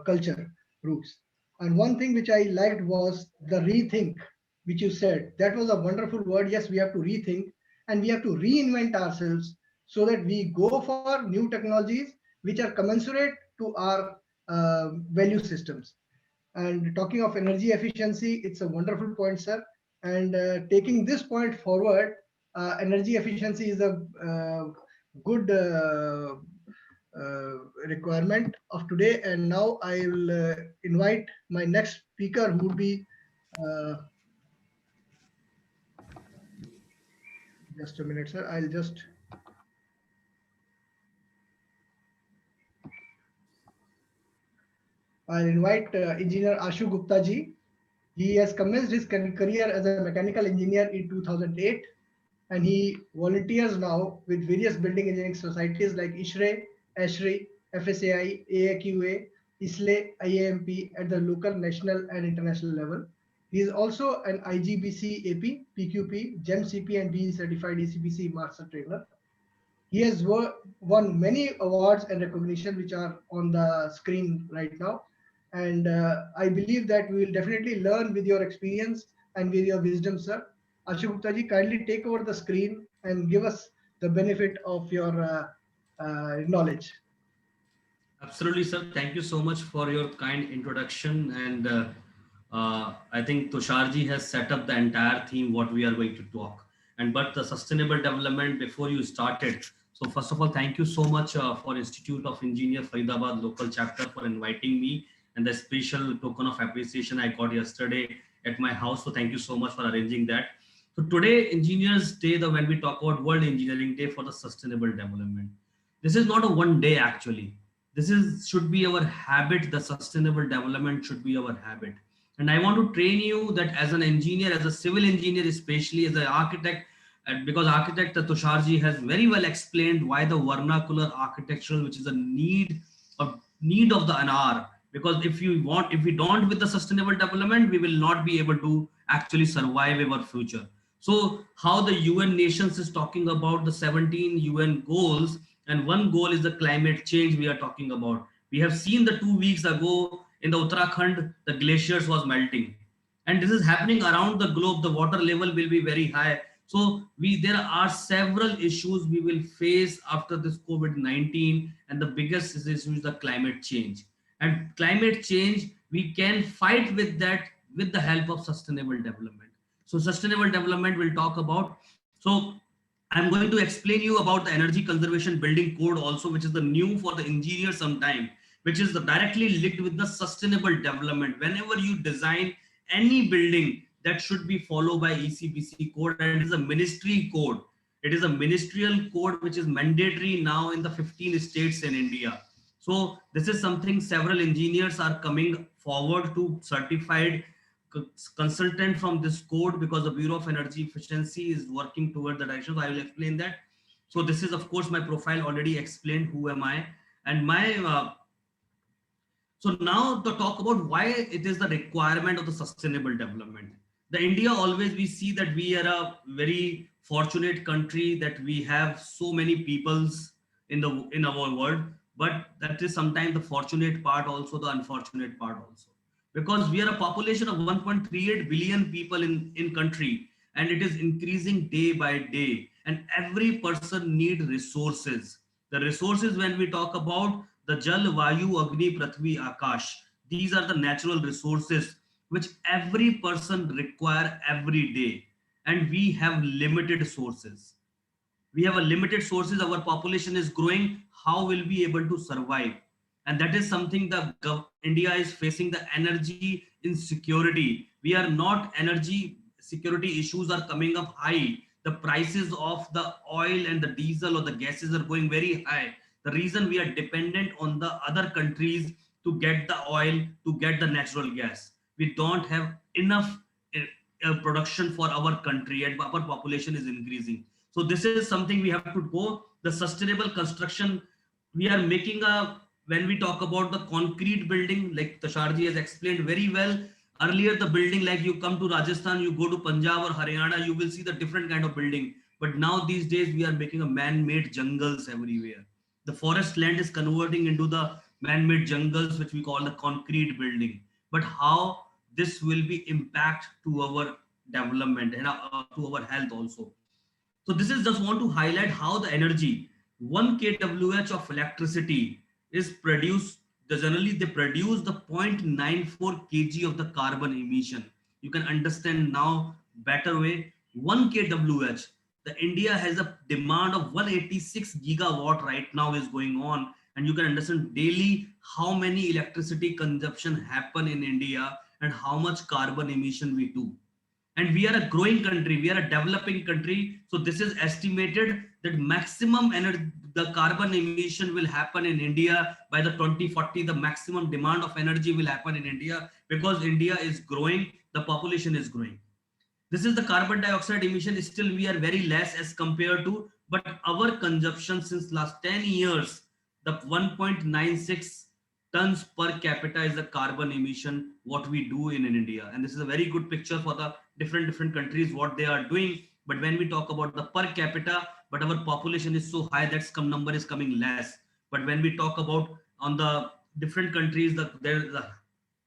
culture roots. And one thing which I liked was the rethink, which you said. That was a wonderful word. Yes, we have to rethink, and we have to reinvent ourselves so that we go for new technologies which are commensurate to our value systems. And talking of energy efficiency, it's a wonderful point, sir. And taking this point forward, energy efficiency is a good requirement of today. And now I will invite my next speaker, who would be just a minute, sir. I'll invite Engineer Ashu Gupta ji. He has commenced his career as a mechanical engineer in 2008, and he volunteers now with various building engineering societies like ISHRE, ASHRE, FSAI, AAQA, ISLE, IAMP at the local, national, and international level. He is also an IGBC AP, PQP, GEM CP, and DE certified ECBC master trainer. He has won many awards and recognition, which are on the screen right now. And I believe that we will definitely learn with your experience and with your wisdom, sir. Ashu Gupta ji, kindly take over the screen and give us the benefit of your knowledge. Absolutely, sir. Thank you so much for your kind introduction. And I think Tusharji has set up the entire theme, what we are going to talk. And but the sustainable development before you started. So first of all, thank you so much for Institute of Engineer Faridabad local chapter for inviting me, and the special token of appreciation I got yesterday at my house. So thank you so much for arranging that. So today, Engineers Day, when we talk about World Engineering Day for the Sustainable Development. This is not a one day actually. This should be our habit. The sustainable development should be our habit. And I want to train you that as an engineer, as a civil engineer, especially as an architect, because architect Tusharji has very well explained why the vernacular architectural, which is a need of the hour. Because if we don't with the sustainable development, we will not be able to actually survive our future. So how the UN nations is talking about the 17 UN goals, and one goal is the climate change we are talking about. We have seen the 2 weeks ago in the Uttarakhand, the glaciers was melting. And this is happening around the globe. The water level will be very high. So there are several issues we will face after this COVID-19. And the biggest issue is the climate change. And climate change, we can fight with that with the help of sustainable development. So sustainable development we'll talk about. So I'm going to explain you about the energy conservation building code also, which is the new for the engineer sometime, which is directly linked with the sustainable development. Whenever you design any building, that should be followed by ECBC code, and it is a ministry code. It is a ministerial code which is mandatory now in the 15 states in India. So this is something several engineers are coming forward to certified consultant from this code, because the Bureau of Energy Efficiency is working toward the direction. So I will explain that. So this is of course my profile already explained who am I and my so now to talk about why it is the requirement of the sustainable development. The India, always we see that we are a very fortunate country, that we have so many peoples in our world, but that is sometimes the fortunate part, also the unfortunate part also. Because we are a population of 1.38 billion people in country, and it is increasing day by day, and every person need resources. The resources, when we talk about the Jal, Vayu, Agni, Prithvi, Akash, these are the natural resources which every person require every day, and we have limited sources. We have a limited sources. Our population is growing. How will we able to survive? And that is something that India is facing, the energy insecurity. We are not, energy security issues are coming up high. The prices of the oil and the diesel or the gases are going very high. The reason we are dependent on the other countries to get the oil, to get the natural gas. We don't have enough production for our country, and our population is increasing. So this is something we have to go. The sustainable construction, we are making when we talk about the concrete building, like Tusharji has explained very well. Earlier, the building, like you come to Rajasthan, you go to Punjab or Haryana, you will see the different kind of building. But now these days, we are making a man-made jungles everywhere. The forest land is converting into the man-made jungles, which we call the concrete building. But how this will be impact to our development and to our health also. So this is just want to highlight how the energy, 1 kWh of electricity is produced. Generally, they produce the 0.94 kg of the carbon emission. You can understand now better way. 1 kWh. The India has a demand of 186 gigawatt right now is going on, and you can understand daily how many electricity consumption happen in India and how much carbon emission we do. And we are a growing country, we are a developing country. So this is estimated that maximum energy, the carbon emission will happen in India by the 2040. The maximum demand of energy will happen in India, because India is growing, the population is growing. This is the carbon dioxide emission. Still we are very less as compared to, but our consumption since last 10 years, the 1.96 tons per capita is the carbon emission what we do in India. And this is a very good picture for the different countries what they are doing. But when we talk about the per capita, but our population is so high that some number is coming less. But when we talk about on the different countries, there is a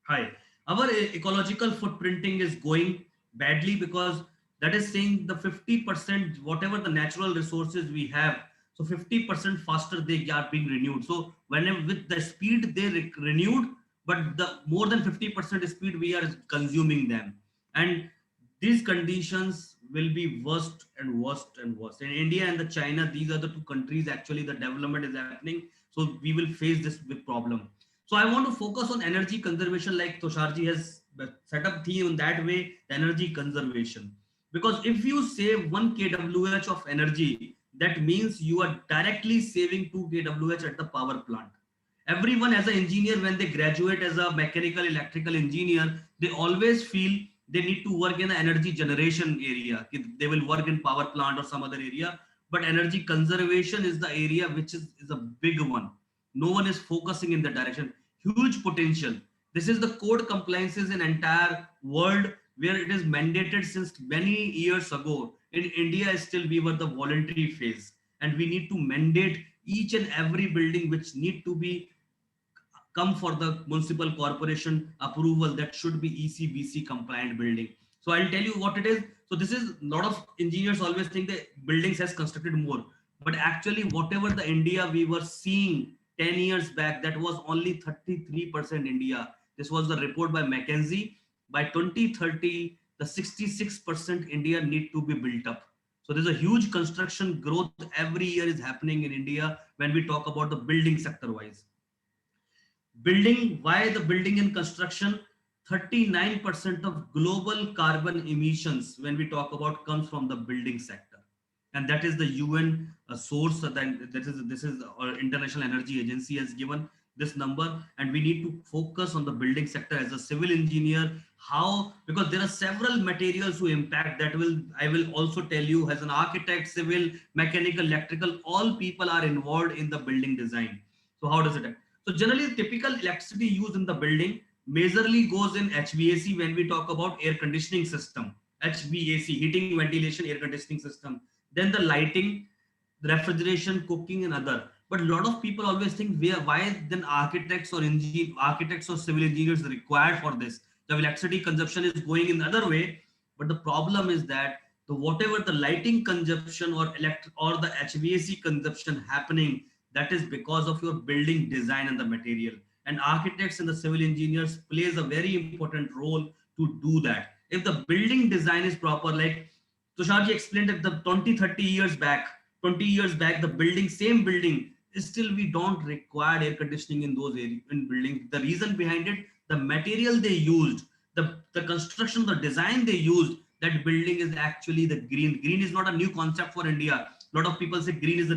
high. Our ecological footprinting is going badly, because that is saying the 50%, whatever the natural resources we have, so 50% faster they are being renewed. So whenever with the speed they renewed, but the more than 50% speed we are consuming them. And these conditions will be worst and worst and worst. In India and the China, these are the two countries actually the development is happening. So we will face this big problem. So I want to focus on energy conservation, like Tusharji has set up theme in that way, the energy conservation. Because if you save 1 kWh of energy, that means you are directly saving 2 kWh at the power plant. Everyone as an engineer, when they graduate as a mechanical electrical engineer, they always feel they need to work in the energy generation area. They will work in power plant or some other area, but energy conservation is the area which is a big one. No one is focusing in that direction. Huge potential. This is the code compliances in entire world, where it is mandated since many years ago. In India, still we were the voluntary phase, and we need to mandate each and every building which need to be come for the municipal corporation approval, that should be ECBC compliant building. So I'll tell you what it is. So this is, a lot of engineers always think that buildings has constructed more, but actually whatever the India we were seeing 10 years back, that was only 33% India. This was the report by McKinsey. By 2030, the 66% India need to be built up. So there's a huge construction growth every year is happening in India when we talk about the building sector wise. Building, why the building and construction? 39% of global carbon emissions when we talk about comes from the building sector. And that is the UN source, that this is our International Energy Agency has given this number. And we need to focus on the building sector as a civil engineer. How? Because there are several materials who impact that. I will also tell you, as an architect, civil, mechanical, electrical, all people are involved in the building design. So how does it? So generally typical electricity used in the building majorly goes in HVAC when we talk about air conditioning system. HVAC, heating, ventilation, air conditioning system. Then the lighting, the refrigeration, cooking and other. But a lot of people always think, why then architects or civil engineers are required for this? The electricity consumption is going in the other way. But the problem is that whatever the lighting consumption or the HVAC consumption happening, that is because of your building design and the material. And architects and the civil engineers plays a very important role to do that. If the building design is proper, like Tusharji explained that the 20 years back, the same building, still we don't require air conditioning in those areas, in buildings. The reason behind it, the material they used, the construction, the design they used, that building is actually the green. Green is not a new concept for India. A lot of people say green is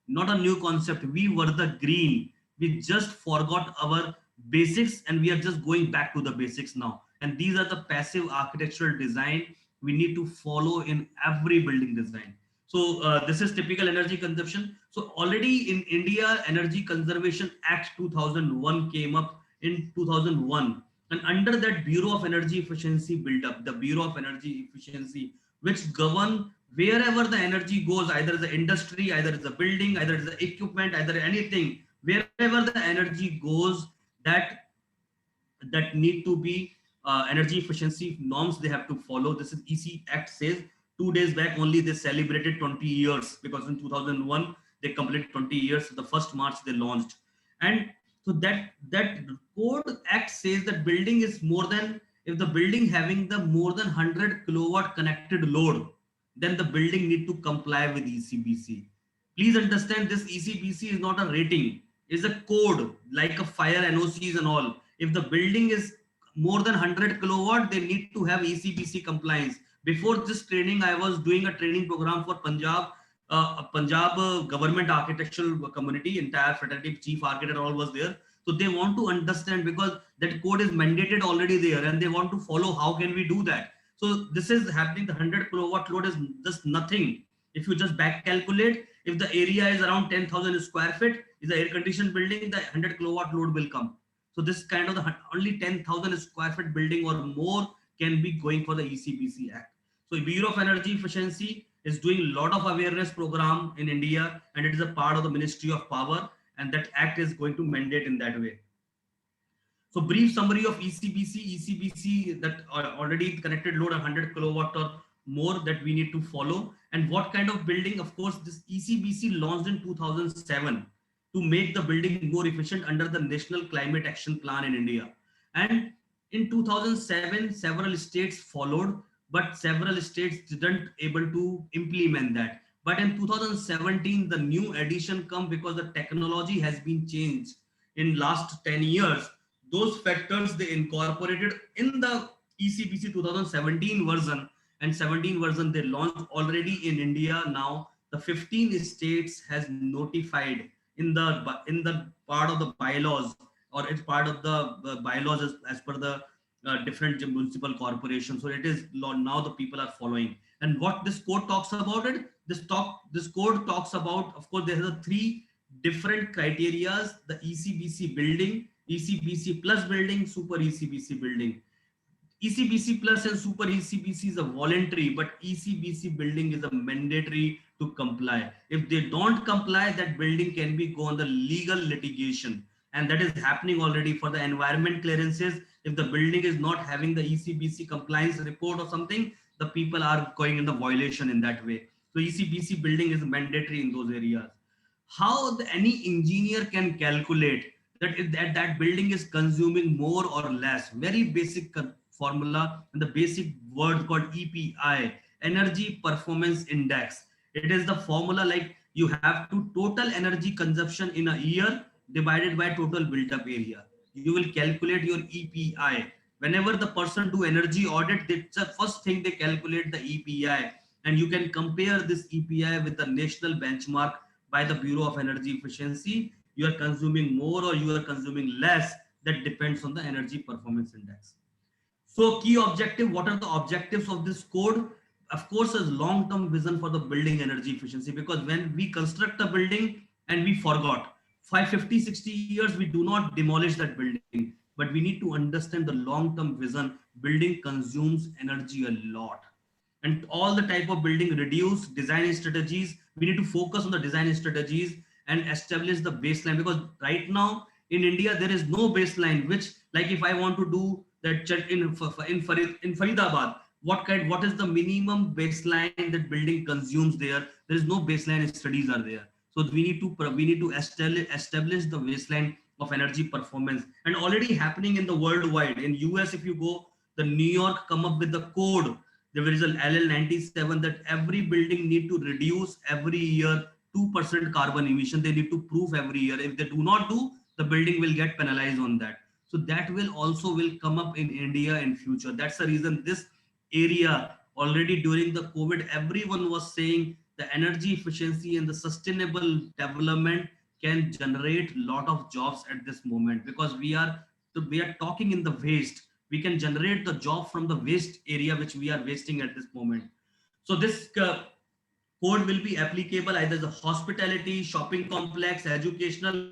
not a new concept. We were the green. We just forgot our basics and we are just going back to the basics now. And these are the passive architectural design we need to follow in every building design. So this is typical energy consumption. So already in India, Energy Conservation Act 2001 came up in 2001. And under that, Bureau of Energy Efficiency built up, the Bureau of Energy Efficiency, which govern wherever the energy goes, either the industry, either it's a building, either it's the equipment, either anything, wherever the energy goes, that need to be energy efficiency norms they have to follow. This is EC Act says. 2 days back only they celebrated 20 years, because in 2001 they completed 20 years. The 1st March they launched. And so that code act says that building is more than, if the building having the more than 100 kilowatt connected load, then the building need to comply with ECBC. Please understand, this ECBC is not a rating, it's a code like a fire NOCs and all. If the building is more than 100 kilowatt, they need to have ECBC compliance. Before this training, I was doing a training program for Punjab government architectural community, entire fraternity, chief architect all was there. So they want to understand, because that code is mandated already there and they want to follow how can we do that. So this is happening. The 100 kilowatt load is just nothing. If you just back calculate, if the area is around 10,000 square feet, is the air conditioned building, the 100 kilowatt load will come. So this kind of only 10,000 square feet building or more can be going for the ECBC Act. So Bureau of Energy Efficiency is doing a lot of awareness program in India, and it is a part of the Ministry of Power, and that act is going to mandate in that way. So brief summary of ECBC that already connected load 100 kilowatt or more that we need to follow, and what kind of building. Of course, this ECBC launched in 2007 to make the building more efficient under the National Climate Action Plan in India. And in 2007, several states followed, but several states didn't able to implement that. But in 2017, the new addition come because the technology has been changed in last 10 years. Those factors they incorporated in the ECBC 2017 version, and 17 version they launched already in India. Now the 15 states has notified in the part of the bylaws, or it's part of the bylaws as per the different municipal corporations. So it is law now, the people are following. And what this code talks about it, this code talks about, of course, there are three different criterias: the ECBC building, ECBC plus building, super ECBC building. ECBC plus and super ECBC is a voluntary, but ECBC building is a mandatory to comply. If they don't comply, that building can be go on the legal litigation, and that is happening already for the environment clearances. If the building is not having the ECBC compliance report or something, the people are going in the violation in that way. So ECBC building is mandatory in those areas. How any engineer can calculate that if that building is consuming more or less? Very basic formula, and the basic word called EPI, Energy Performance Index. It is the formula like you have to total energy consumption in a year divided by total built up area. You will calculate your EPI. Whenever the person do energy audit, the first thing they calculate the EPI, and you can compare this EPI with the national benchmark by the Bureau of Energy Efficiency. You are consuming more or you are consuming less, that depends on the Energy Performance Index. So key objective, what are the objectives of this code? Of course, is long-term vision for the building energy efficiency, because when we construct a building and we forgot 50, 60 years, we do not demolish that building, but we need to understand the long-term vision. Building consumes energy a lot, and all the type of building reduce design strategies. We need to focus on the design strategies and establish the baseline, because right now in India there is no baseline. Which, like if I want to do that in Faridabad, what is the minimum baseline that building consumes there? There is no baseline studies are there. So we need to establish the baseline of energy performance, and already happening in the worldwide. In US, if you go, the New York come up with the code. There is an LL97 that every building need to reduce every year 2% carbon emission. They need to prove every year. If they do not do, the building will get penalized on that. So that will come up in India in future. That's the reason this area, already during the COVID, everyone was saying the energy efficiency and the sustainable development can generate a lot of jobs at this moment, because we are talking in the waste. We can generate the job from the waste area which we are wasting at this moment. So this code will be applicable either the hospitality, shopping complex, educational,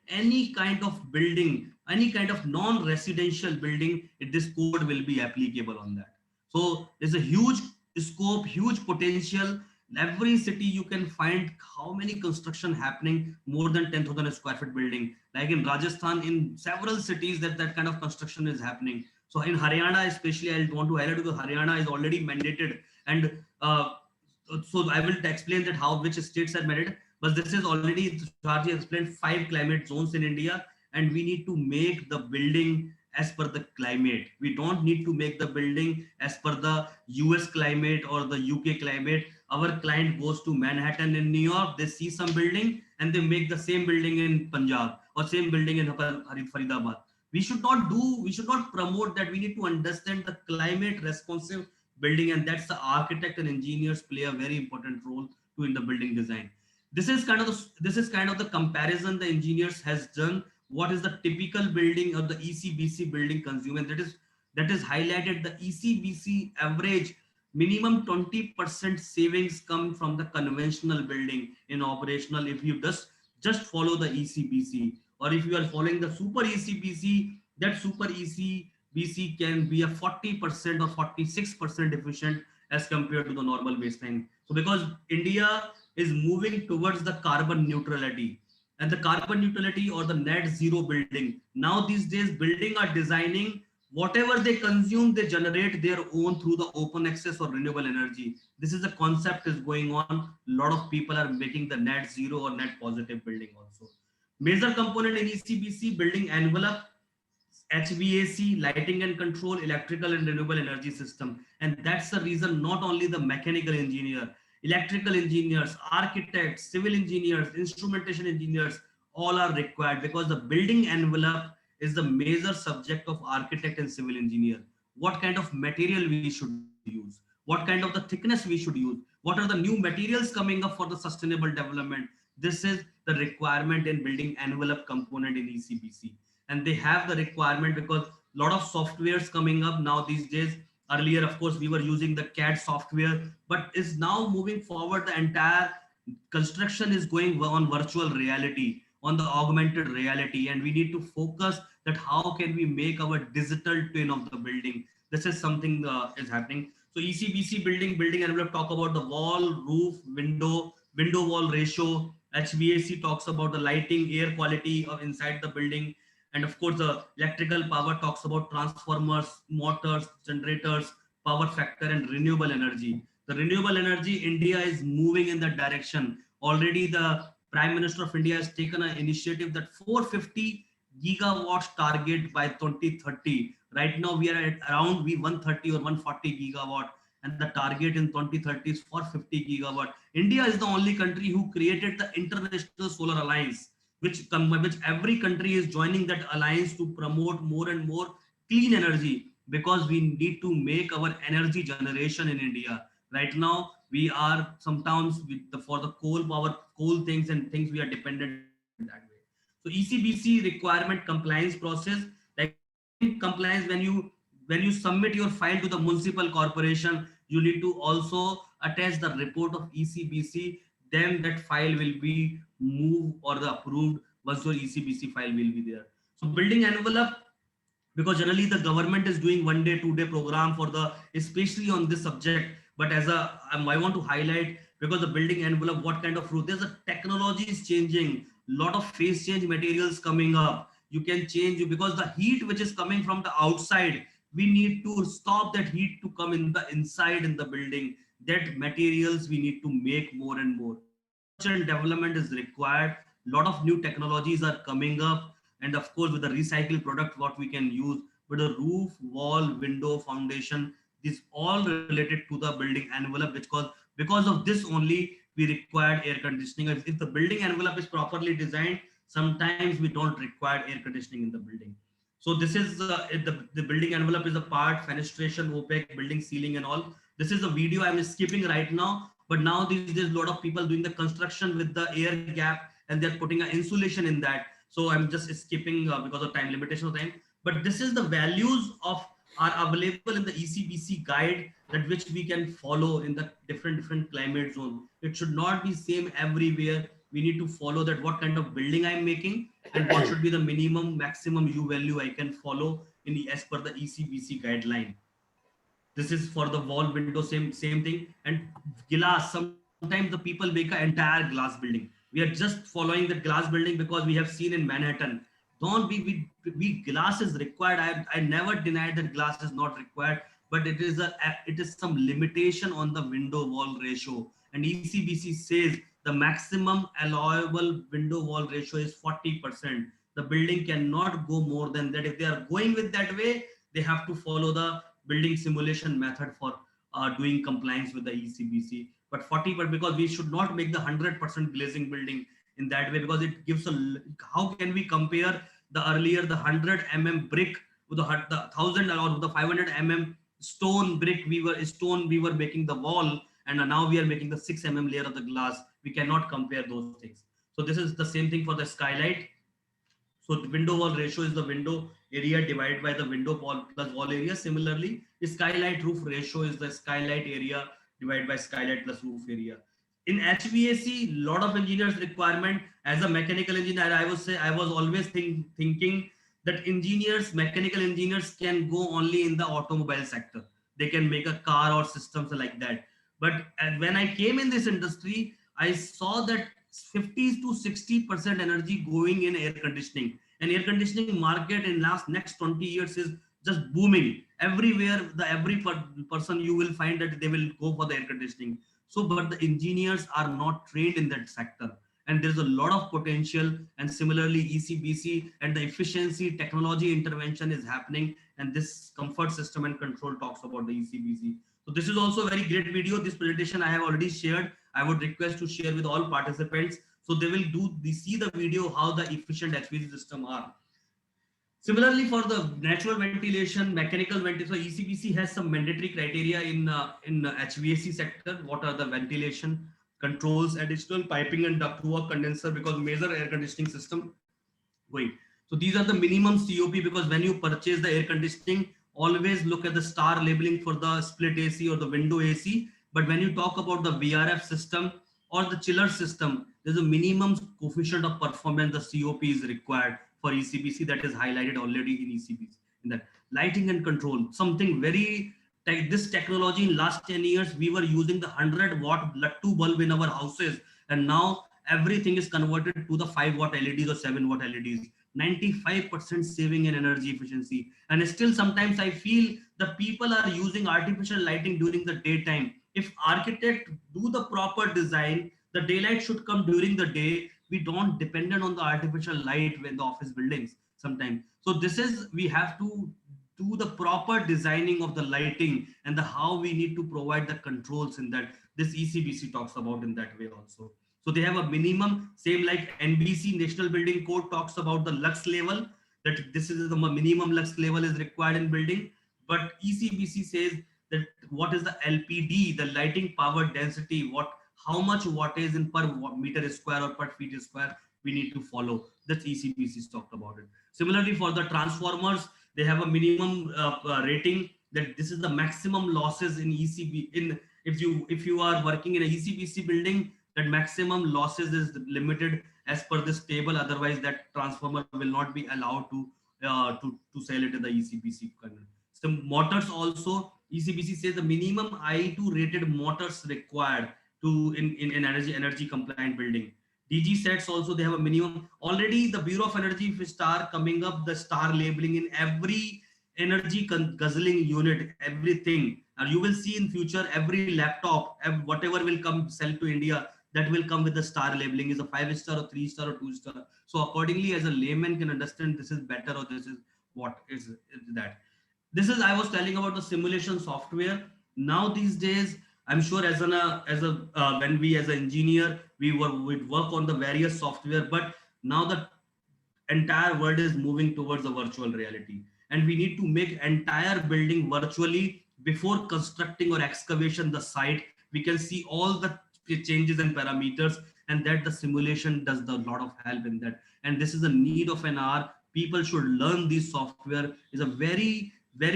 any kind of building, any kind of non-residential building. This code will be applicable on that. So there's a huge scope, huge potential. In every city you can find how many construction happening, more than 10,000 square feet building. Like in Rajasthan, in several cities that kind of construction is happening. So in Haryana especially, I want to highlight because Haryana is already mandated, and so I will explain that which states are mandated. But this is already, Sharji explained, 5 climate zones in India, and we need to make the building as per the climate. We don't need to make the building as per the US climate or the UK climate. Our client goes to Manhattan in New York, they see some building and they make the same building in Punjab or same building in Faridabad. We should not promote that. We need to understand the climate responsive building, and that's the architect and engineers play a very important role to in the building design. This is kind of the comparison the engineers has done. What is the typical building or the ECBC building consumer? That is highlighted. The ECBC average minimum 20% savings come from the conventional building in operational. If you just just follow the ECBC. Or if you are following the super ECBC, that super ECBC can be a 40% or 46% efficient as compared to the normal baseline. So because India is moving towards the carbon neutrality, and the carbon neutrality or the net zero building, now these days building are designing whatever they consume, they generate their own through the open access or renewable energy. This is a concept is going on. A lot of people are making the net zero or net positive building also. Major component in ECBC: building envelope, HVAC, lighting and control, electrical and renewable energy system. And that's the reason not only the mechanical engineer, electrical engineers, architects, civil engineers, instrumentation engineers, all are required, because the building envelope is the major subject of architect and civil engineer. What kind of material we should use, what kind of the thickness we should use, what are the new materials coming up for the sustainable development. This is the requirement in building envelope component in ECBC. And they have the requirement because a lot of softwares coming up now these days. Earlier, of course, we were using the CAD software, but is now moving forward. The entire construction is going on virtual reality, on the augmented reality, and we need to focus that how can we make our digital twin of the building. This is something is happening. So ECBC building envelope talk about the wall, roof, window wall ratio. HVAC talks about the lighting, air quality of inside the building. And of course, the electrical power talks about transformers, motors, generators, power factor, and renewable energy. The renewable energy, India is moving in that direction. Already the Prime Minister of India has taken an initiative that 450 gigawatts target by 2030. Right now we are at around 130 or 140 gigawatt, and the target in 2030 is 450 gigawatt. India is the only country who created the International Solar Alliance, which every country is joining that alliance to promote more and more clean energy, because we need to make our energy generation in India. Right now, we are sometimes for the coal things and things, we are dependent that way. So ECBC requirement compliance process, like compliance, when you submit your file to the municipal corporation, you need to also attach the report of ECBC. Then that file will be moved or the approved once your ECBC file will be there. So building envelope, because generally the government is doing 1 day, 2 day program for the, especially on this subject. But as I want to highlight, because the building envelope, what kind of roof, there's a technology is changing, lot of phase change materials coming up. You can change, because the heat which is coming from the outside, we need to stop that heat to come in the inside in the building. That materials we need to make more and more. Development is required. Lot of new technologies are coming up, and of course with the recycled product what we can use, with the roof, wall, window, foundation, this all related to the building envelope, because of this only we require air conditioning. If the building envelope is properly designed, sometimes we don't require air conditioning in the building. So this is the building envelope is a part, fenestration, opaque, building ceiling and all. This is a video I'm skipping right now, but now these days a lot of people doing the construction with the air gap, and they're putting an insulation in that. So I'm just skipping because of time, limitation of time. But this is the values of are available in the ECBC guide, that which we can follow in the different climate zone. It should not be same everywhere. We need to follow that what kind of building I'm making, and what should be the minimum maximum U value I can follow in as per the ECBC guideline. This is for the wall, window, same thing. And glass, sometimes the people make an entire glass building. We are just following the glass building because we have seen in Manhattan. Don't be glass is required. I never denied that glass is not required, but it is some limitation on the window wall ratio. And ECBC says the maximum allowable window wall ratio is 40%. The building cannot go more than that. If they are going with that way, they have to follow the building simulation method for doing compliance with the ECBC. But 40%, because we should not make the 100% glazing building in that way, because it gives how can we compare the earlier the 100 brick with the 1000 or the 500 stone brick we were making the wall, and now we are making the 6 layer of the glass. We cannot compare those things. So this is the same thing for the skylight. So the window wall ratio is the window area divided by the window wall plus wall area. Similarly, the skylight roof ratio is the skylight area divided by skylight plus roof area. in HVAC, lot of engineers requirement. As a mechanical engineer, I was always thinking that mechanical engineers can go only in the automobile sector. They can make a car or systems like that. But when I came in this industry, I saw that 50 to 60% energy going in air conditioning, and air conditioning market in next 20 years is just booming everywhere. Every person you will find that they will go for the air conditioning. So, but the engineers are not trained in that sector, and there's a lot of potential. And similarly, ECBC and the efficiency technology intervention is happening, and this comfort system and control talks about the ECBC. So this is also a very great video. This presentation I have already shared. I would request to share with all participants, so they will see the video how the efficient HVAC system are. Similarly, for the natural ventilation, mechanical ventilation, so ECBC has some mandatory criteria in HVAC sector. What are the ventilation controls, additional piping and ductwork, condenser, because major air conditioning system going. So these are the minimum COP, because when you purchase the air conditioning, always look at the star labeling for the split AC or the window AC. But when you talk about the VRF system or the chiller system, there's a minimum coefficient of performance, the COP is required for ECBC, that is highlighted already in ECBC. In that lighting and control, something very this technology in last 10 years, we were using the 100-watt Lattu bulb in our houses, and now everything is converted to the 5-watt LEDs or 7-watt LEDs. 95% saving in energy efficiency. And still sometimes I feel the people are using artificial lighting during the daytime. If architect do the proper design, the daylight should come during the day. We don't dependent on the artificial light in the office buildings sometimes. So this is, we have to do the proper designing of the lighting and the how we need to provide the controls in that. This ECBC talks about in that way also. So they have a minimum, same like NBC, National Building Code, talks about the lux level, that this is the minimum lux level is required in building. But ECBC says that what is the LPD, the lighting power density, how much wattage in per meter square or per feet square we need to follow. That's ECBC talked about it. Similarly, for the transformers, they have a minimum rating, that this is the maximum losses in ECB. If you are working in a ECBC building, that maximum losses is limited as per this table. Otherwise, that transformer will not be allowed to sell it in the ECBC. Some motors also, ECBC says the minimum IE2 rated motors required to in energy compliant building. DG sets also, they have a minimum. Already the Bureau of Energy Star coming up, the star labeling in every energy guzzling unit, everything. And you will see in future, every laptop, whatever will come sell to India, that will come with the star labeling, is a 5-star or 3-star or 2-star. So accordingly, as a layman can understand, this is better or this is what is that. This is, I was telling about the simulation software. Now these days, I'm sure when we as an engineer, we'd work on the various software, but now the entire world is moving towards the virtual reality, and we need to make entire building virtually before constructing or excavation the site. We can see all the changes and parameters, and that the simulation does a lot of help in that. And this is a need of an hour. People should learn this software, is a very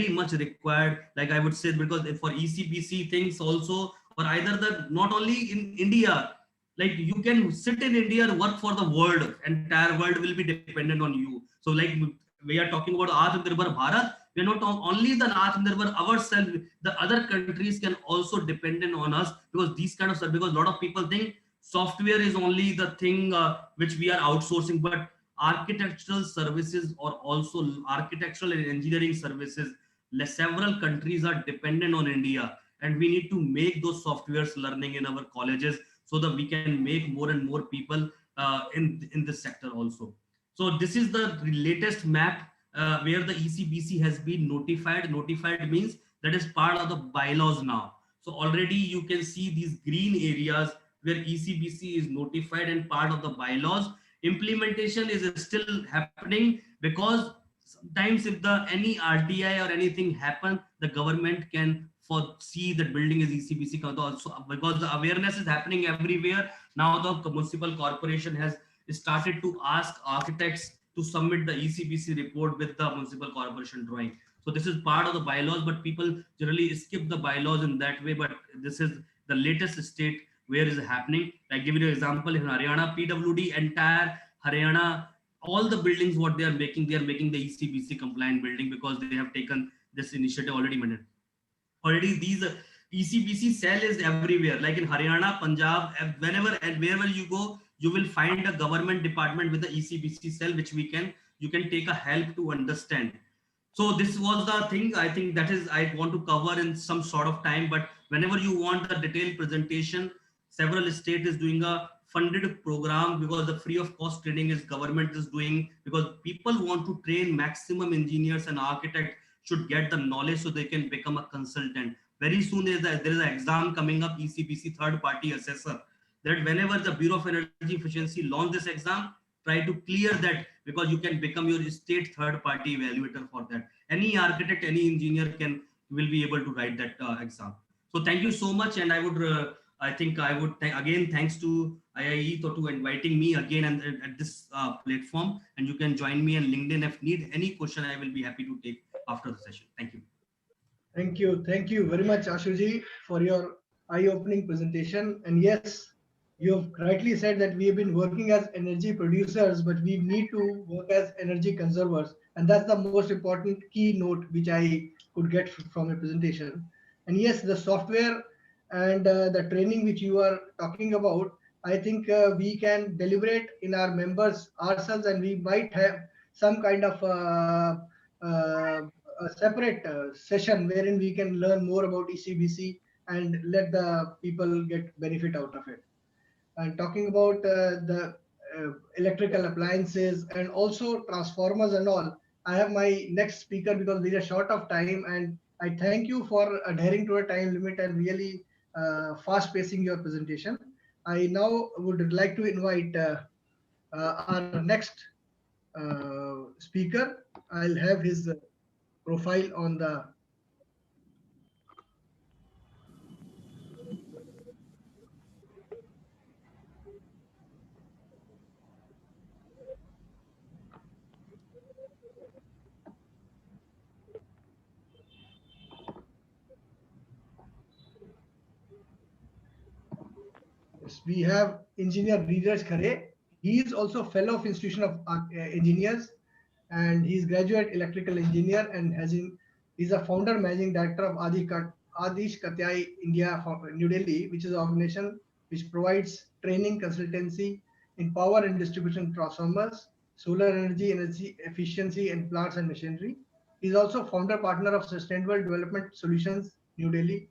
much required, like I would say, because for ECBC things also, or either the not only in India, like you can sit in India and work for the world, entire world will be dependent on you. So like we are talking about Atmanirbhar Bharat, we are not only the Atmanirbhar ourselves, the other countries can also dependent on us, because these kind of stuff, because a lot of people think software is only the thing which we are outsourcing, but architectural services or also architectural and engineering services, several countries are dependent on India, and we need to make those softwares learning in our colleges so that we can make more and more people in this sector also. So this is the latest map where the ECBC has been notified. Notified means that is part of the bylaws now. So already you can see these green areas where ECBC is notified and part of the bylaws. Implementation is still happening, because sometimes if any RTI or anything happen, the government can see that building is ECBC also, because the awareness is happening everywhere. Now the municipal corporation has started to ask architects to submit the ECBC report with the municipal corporation drawing. So this is part of the bylaws, but people generally skip the bylaws in that way. But this is the latest state where is it happening. Like give you an example, in Haryana, PWD, entire Haryana, all the buildings what they are making the ECBC compliant building because they have taken this initiative already. Already these ECBC cell is everywhere. Like in Haryana, Punjab, whenever and wherever you go, you will find a government department with the ECBC cell, which you can take a help to understand. So this was the thing. I think that is I want to cover in some sort of time. But whenever you want the detailed presentation, several state is doing a funded program because the free of cost training is government is doing because people want to train maximum engineers and architects should get the knowledge so they can become a consultant. Very soon there is an exam coming up, ECBC third party assessor, that whenever the Bureau of Energy Efficiency launch this exam, try to clear that because you can become your state third party evaluator for that. Any architect, any engineer will be able to write that exam. So thank you so much. And I would, again, thanks to IIE to inviting me again and at this platform. And you can join me on LinkedIn if need any question. I will be happy to take after the session. Thank you. Thank you. Thank you very much, Ashuji, for your eye-opening presentation. And yes, you have rightly said that we have been working as energy producers, but we need to work as energy conservers. And that's the most important keynote which I could get from your presentation. And yes, the software and the training which you are talking about, I think we can deliberate in our members ourselves, and we might have some kind of a separate session wherein we can learn more about ECBC and let the people get benefit out of it. And talking about the electrical appliances and also transformers and all, I have my next speaker because we are short of time, and I thank you for adhering to a time limit and really fast pacing your presentation. I now would like to invite our next speaker. I'll have his profile on the Yes, we have engineer Neeraj Khare. He is also fellow of Institution of Engineers, and he's graduate electrical engineer and he's a founder managing director of Adish Katyai India New Delhi, which is an organization which provides training consultancy in power and distribution transformers, solar energy efficiency, and plants and machinery. He's also founder partner of Sustainable Development Solutions New Delhi,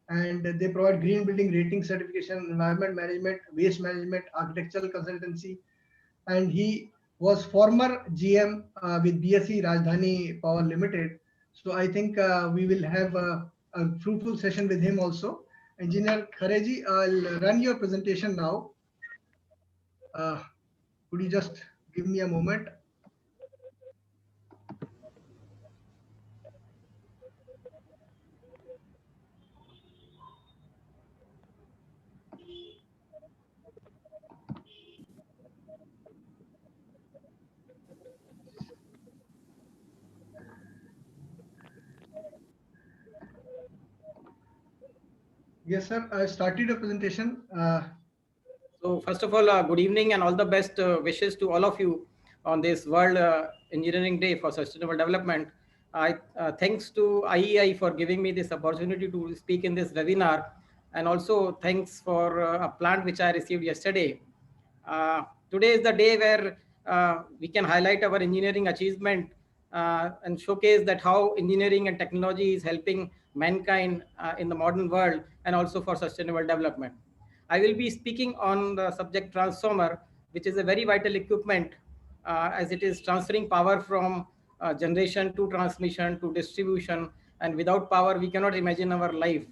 and they provide green building rating certification, environment management, waste management, architectural consultancy, and he was former GM with BSE Rajdhani Power Limited. So I think we will have a fruitful session with him also. Engineer Khareji, I'll run your presentation now. Could you just give me a moment? Yes, sir. I started a presentation. So first of all, good evening and all the best wishes to all of you on this World Engineering Day for Sustainable Development. I thanks to IEI for giving me this opportunity to speak in this webinar, and also thanks for a plant which I received yesterday. Today is the day where we can highlight our engineering achievement and showcase that how engineering and technology is helping mankind in the modern world and also for sustainable development. I will be speaking on the subject transformer, which is a very vital equipment as it is transferring power from generation to transmission to distribution. And without power, we cannot imagine our life.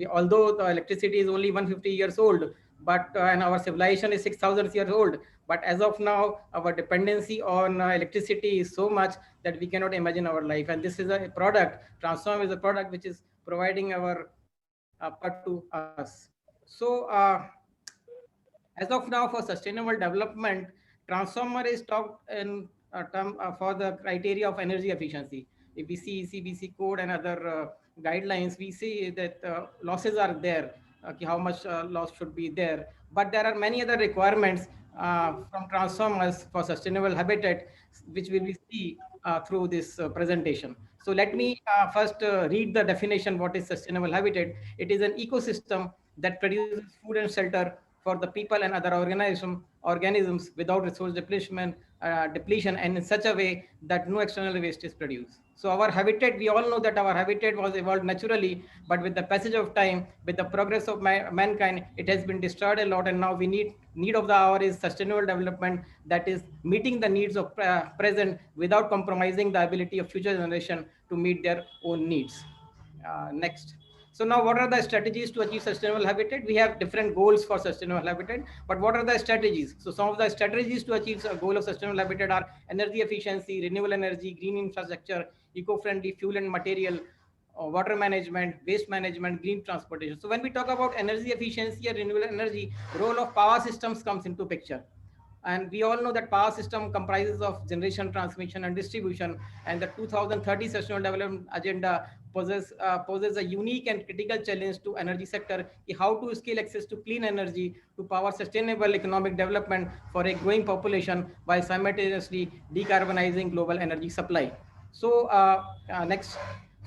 Although the electricity is only 150 years old, but and our civilization is 6,000 years old. But as of now, our dependency on electricity is so much that we cannot imagine our life. And this is a product, transformer is a product which is providing our part to us. So as of now, for sustainable development, transformer is talked in term for the criteria of energy efficiency. If we see ECBC code and other guidelines, we see that losses are there. how much loss should be there. But there are many other requirements from transformers for sustainable habitat, which we will see through this presentation. So let me first read the definition. What is sustainable habitat? It is an ecosystem that produces food and shelter for the people and other organisms without resource depletion, and in such a way that no external waste is produced. So our habitat, we all know that our habitat was evolved naturally, but with the passage of time, with the progress of mankind, it has been destroyed a lot, and now we need of the hour is sustainable development, that is meeting the needs of present without compromising the ability of future generation to meet their own needs. Next. So now what are the strategies to achieve sustainable habitat? We have different goals for sustainable habitat, but what are the strategies? So some of the strategies to achieve a goal of sustainable habitat are energy efficiency, renewable energy, green infrastructure, eco-friendly fuel and material, water management, waste management, green transportation. So when we talk about energy efficiency and renewable energy, role of power systems comes into picture. And we all know that power system comprises of generation, transmission, and distribution. And the 2030 Sustainable Development Agenda poses a unique and critical challenge to energy sector: how to scale access to clean energy to power sustainable economic development for a growing population while simultaneously decarbonizing global energy supply. So next.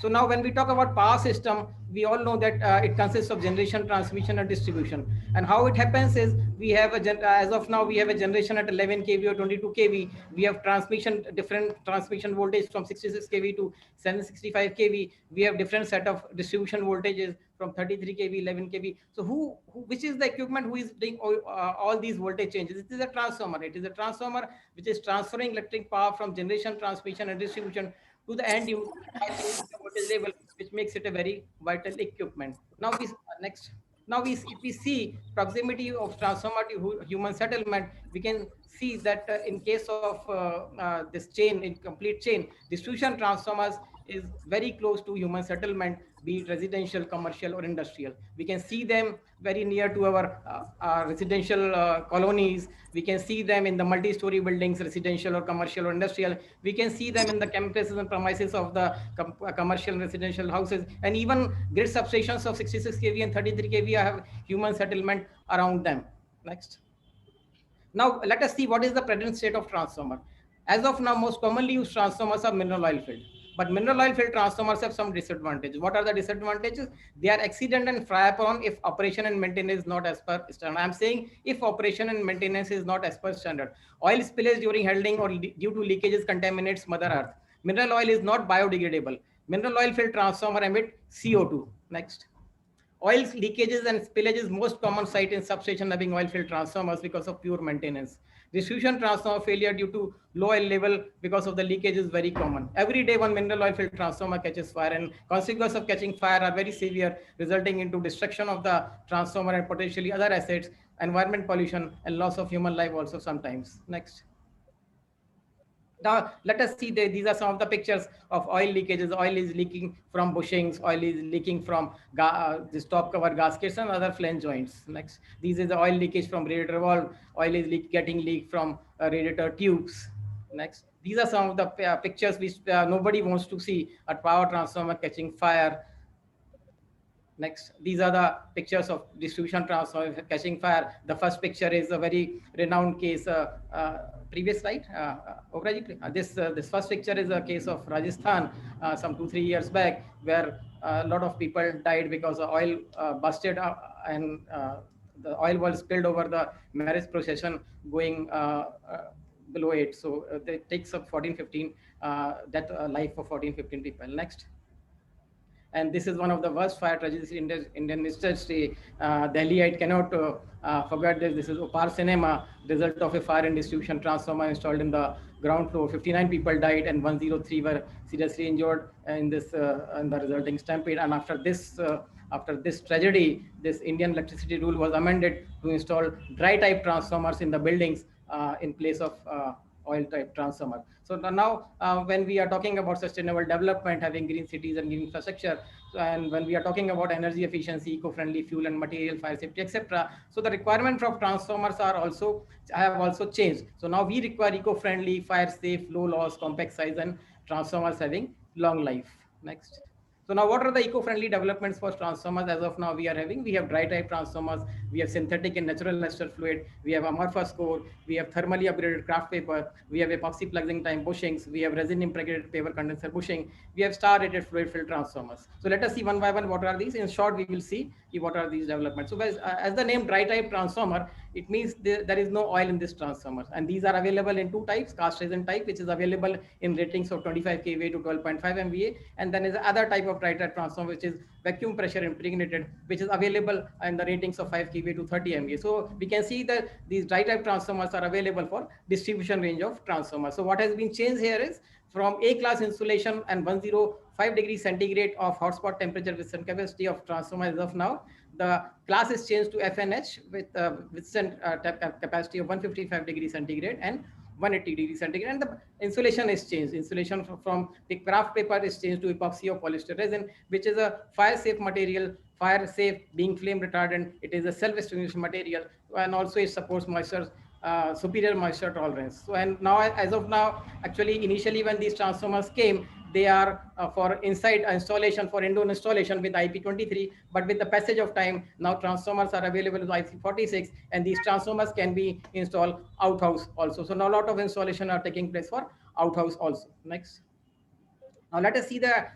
So now when we talk about power system, we all know that it consists of generation, transmission, and distribution. And how it happens is we have as of now, we have a generation at 11 kV or 22 kV. We have transmission, different transmission voltage from 66 kV to 765 kV. We have different set of distribution voltages from 33 kV, 11 kV. So which is the equipment who is doing all these voltage changes? It is a transformer. It is a transformer which is transferring electric power from generation, transmission, and distribution to the end user at the voltage level, which makes it a very vital equipment. Now we next. Now if we see proximity of transformer to human settlement, we can see that in case of this chain, in complete chain, distribution transformers is very close to human settlement, be it residential, commercial, or industrial. We can see them very near to our residential colonies. We can see them in the multi-story buildings, residential or commercial or industrial. We can see them in the campuses and premises of the commercial and residential houses, and even grid substations of 66 kV and 33 kV have human settlement around them. Next. Now let us see what is the present state of transformer. As of now, most commonly used transformers are mineral oil filled. But mineral oil filled transformers have some disadvantages. What are the disadvantages? They are accident and fire prone if operation and maintenance is not as per standard. I'm saying if operation and maintenance is not as per standard. Oil spillage during handling or due to leakages contaminates Mother Earth. Mineral oil is not biodegradable. Mineral oil filled transformer emit CO2. Next. Oil leakages and spillages most common sight in substation having oil filled transformers because of pure maintenance. Distribution transformer failure due to low oil level because of the leakage is very common. Every day one mineral oil filled transformer catches fire, and consequences of catching fire are very severe, resulting into destruction of the transformer and potentially other assets, environment pollution, and loss of human life also sometimes. Next. Now let us see these are some of the pictures of oil leakages. Oil is leaking from bushings. Oil is leaking from this top cover gaskets and other flange joints. Next, this is the oil leakage from radiator valve. Oil is getting leaked from radiator tubes. Next, these are some of the pictures which nobody wants to see: a power transformer catching fire. Next, these are the pictures of distribution transformer catching fire. The first picture is a very renowned case. Previous slide, this first picture is a case of Rajasthan some 2-3 years back, where a lot of people died because the oil busted and the oil was spilled over the marriage procession going below it. So it takes up 14-15 life of 14-15 people. Next. And this is one of the worst fire tragedies in Indian history. Delhi, I cannot forget this. This is Opar Cinema, result of a fire and distribution transformer installed in the ground floor. 59 people died and 103 were seriously injured in this in the resulting stampede. And after this tragedy, this Indian electricity rule was amended to install dry type transformers in the buildings in place of oil type transformer. So now when we are talking about sustainable development, having green cities and green infrastructure, and when we are talking about energy efficiency, eco-friendly fuel and material, fire safety, etc., so the requirement of transformers have also changed. So now we require eco-friendly, fire safe, low loss, compact size, and transformers having long life. Next. So now what are the eco-friendly developments for transformers as of now we are having? We have dry type transformers, we have synthetic and natural ester fluid, we have amorphous core, we have thermally upgraded craft paper, we have epoxy plugging time bushings, we have resin impregnated paper condenser bushing, we have star rated fluid filled transformers. So let us see one by one what are these. In short, we will see what are these developments. So as the name dry type transformer, it means there is no oil in this transformer, and these are available in two types: cast resin type, which is available in ratings of 25 kVA to 12.5 MVA, and then is the other type of dry type transformer, which is vacuum pressure impregnated, which is available in the ratings of 5 kVA to 30 MVA. So we can see that these dry type transformers are available for distribution range of transformers. So what has been changed here is from A class insulation and 105 degrees centigrade of hotspot temperature withstand capacity of transformer as of now, the class is changed to FNH with withstand capacity of 155 degrees centigrade and 180 degrees centigrade, and the insulation is changed. Insulation from the craft paper is changed to epoxy or polyester resin, which is a fire safe material, fire safe, being flame retardant. It is a self-extinguishing material, and also it supports moisture, superior moisture tolerance. So, and now as of now, actually initially when these transformers came, they are for inside installation, for indoor installation with IP23, but with the passage of time, now transformers are available with IP46, and these transformers can be installed outhouse also. So now a lot of installation are taking place for outhouse also. Next. Now let us see the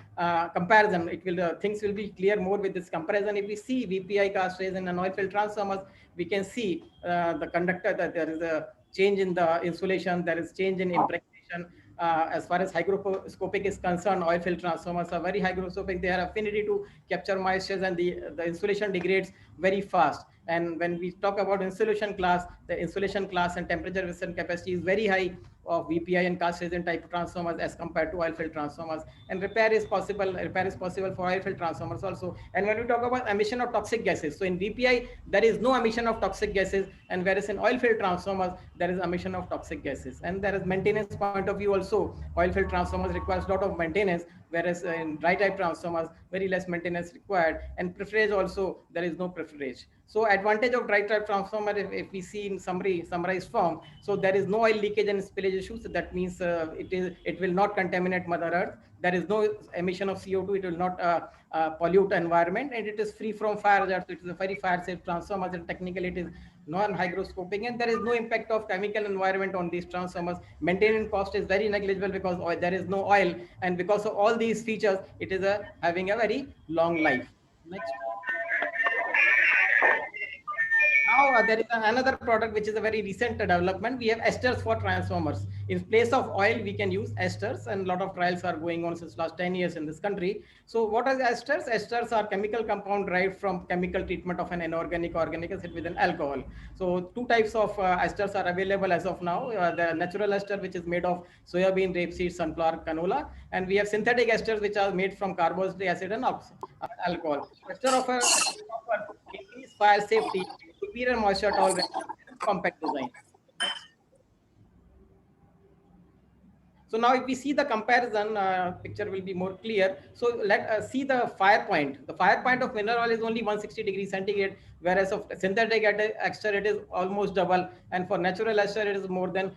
comparison. It will things will be clear more with this comparison. If we see VPI cast resin and oil filled transformers, we can see the conductor that there is a change in the insulation, there is change in impregnation. As far as hygroscopic is concerned, oil filled transformers are very hygroscopic. They have affinity to capture moisture, and the insulation degrades very fast. And when we talk about insulation class, the insulation class and temperature withstand capacity is very high of VPI and cast resin type transformers as compared to oil filled transformers. And repair is possible. Repair is possible for oil filled transformers also. And when we talk about emission of toxic gases, so in VPI there is no emission of toxic gases, and whereas in oil filled transformers there is emission of toxic gases. And there is maintenance point of view also. Oil filled transformers requires a lot of maintenance, whereas in dry type transformers very less maintenance required, and preferage also there is no preferage. So advantage of dry type transformer, if we see in summarized form, so there is no oil leakage and spillage issues. So that means it will not contaminate Mother Earth. There is no emission of CO2. It will not pollute environment, and it is free from fire hazard. So it is a very fire safe transformer, and technically it is non-hygroscopic, and there is no impact of chemical environment on these transformers. Maintenance cost is very negligible because there is no oil, and because of all these features, it is having a very long life. Next. Now there is another product which is a very recent development. We have esters for transformers. In place of oil, we can use esters, and a lot of trials are going on since last 10 years in this country. So what are esters? Esters are chemical compound derived from chemical treatment of an inorganic organic acid with an alcohol. So two types of esters are available as of now. The natural ester, which is made of soybean, rapeseed, sunflower, canola, and we have synthetic esters which are made from carboxylic acid and alcohol. Ester offer increased fire safety, superior moisture tolerance, compact design. So now if we see the comparison, picture will be more clear. So let us see the fire point. The fire point of mineral oil is only 160 degrees centigrade, whereas of synthetic ester it is almost double, and for natural ester it is more than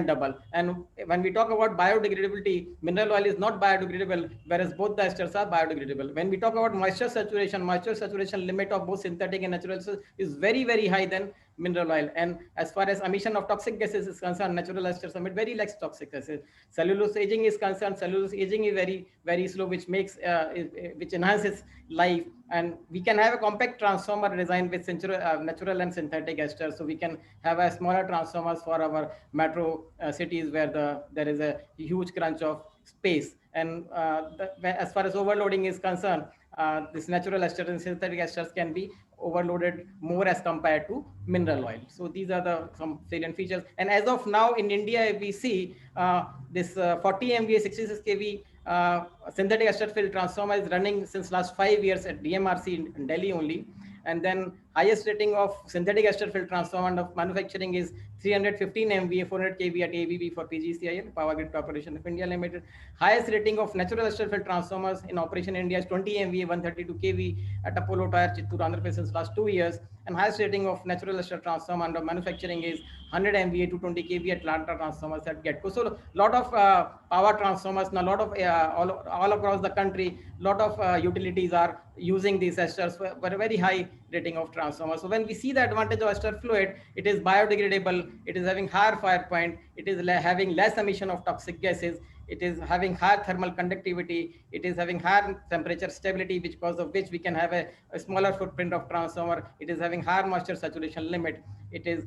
double. And when we talk about biodegradability, mineral oil is not biodegradable, whereas both the esters are biodegradable. When we talk about moisture saturation limit of both synthetic and natural is very, very high than mineral oil. And as far as emission of toxic gases is concerned, natural esters emit very less toxic gases. Cellulose aging is concerned, cellulose aging is very, very slow, which makes which enhances life. And we can have a compact transformer design with natural and synthetic esters. So we can have a smaller transformers for our metro cities where there is a huge crunch of space. And as far as overloading is concerned, this natural esters and synthetic esters can be overloaded more as compared to mineral oil. So these are some salient features. And as of now in India, if we see this 40 MVA 66 kV synthetic ester filled transformer is running since last 5 years at DMRC in Delhi only. And then highest rating of synthetic ester filled transformer of manufacturing is 315 MVA, 400 kV at ABB for PGCIL, Power Grid Corporation of India Limited. Highest rating of natural ester field transformers in operation in India is 20 MVA, 132 kV at Apollo Tyre, Chittoor, Andhra Pradesh since last 2 years. And highest rating of natural ester transformer under manufacturing is 100 MVA, 220 kV at Atlanta Transformers at GETCO. So a lot of power transformers, and a lot of all across the country, lot of utilities are using these esters for a very high rating of transformers. So when we see the advantage of ester fluid, it is biodegradable, it is having higher fire point, it is having less emission of toxic gases, it is having higher thermal conductivity, it is having higher temperature stability, because of which we can have a smaller footprint of transformer. It is having higher moisture saturation limit. It is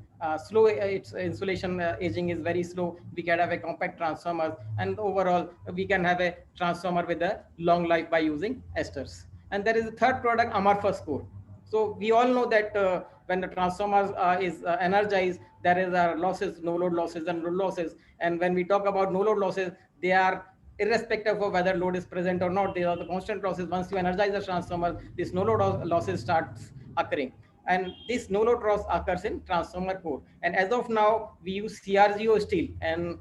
slow, its insulation aging is very slow. We can have a compact transformer, and overall we can have a transformer with a long life by using esters. And there is a third product, amorphous core. So we all know that when the transformer is energized, there is losses, no load losses and load losses. And when we talk about no load losses, they are irrespective of whether load is present or not. They are the constant losses. Once you energize the transformer, this no load losses starts occurring. And this no load loss occurs in transformer core. And as of now, we use CRGO steel, and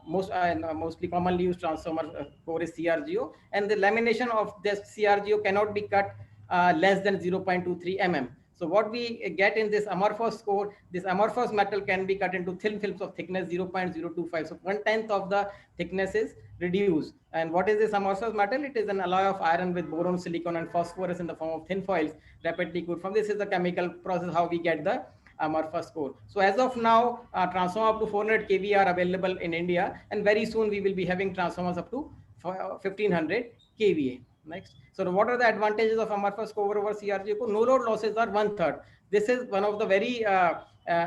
mostly commonly used transformer core is CRGO. And the lamination of this CRGO cannot be cut less than 0.23 mm. So what we get in this amorphous core, this amorphous metal can be cut into thin films of thickness 0.025. So 1/10 of the thickness is reduced. And what is this amorphous metal? It is an alloy of iron with boron, silicon, and phosphorus in the form of thin foils, rapidly cooled. From this is the chemical process how we get the amorphous core. So as of now, transformers up to 400 kV are available in India, and very soon we will be having transformers up to 1500 kVA. Next. So what are the advantages of amorphous core over CRGO core? No load losses are 1/3. This is one of the very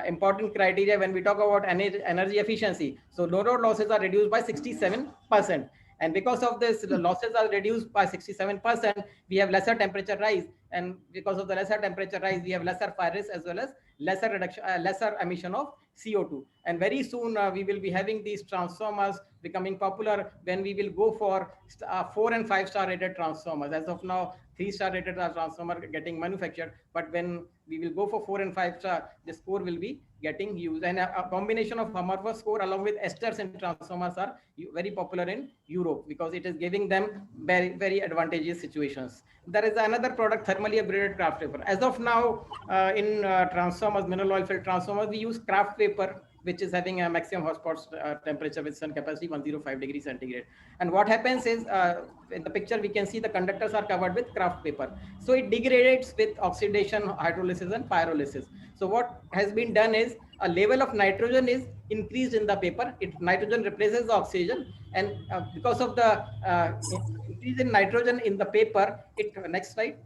important criteria when we talk about energy efficiency. So no load losses are reduced by 67%. And because of this, the losses are reduced by 67%. We have lesser temperature rise, and because of the lesser temperature rise, we have lesser fire risk as well as lesser reduction, lesser emission of CO2. And very soon we will be having these transformers becoming popular when we will go for 4 and 5 star rated transformers. As of now, 3-star rated transformer getting manufactured, but when we will go for 4 and 5 star, this core will be getting used. And a combination of amorphous core along with esters and transformers are very popular in Europe, because it is giving them very advantageous situations. There is another product, thermally abraded kraft paper. As of now, in transformers, mineral oil filled transformers, we use kraft paper, which is having a maximum hotspot temperature with sun capacity 105 degrees centigrade. And what happens is, in the picture we can see the conductors are covered with kraft paper. So it degrades with oxidation, hydrolysis, and pyrolysis. So what has been done is a level of nitrogen is increased in the paper. Nitrogen replaces the oxygen, and because of the increase in nitrogen in the paper, next slide,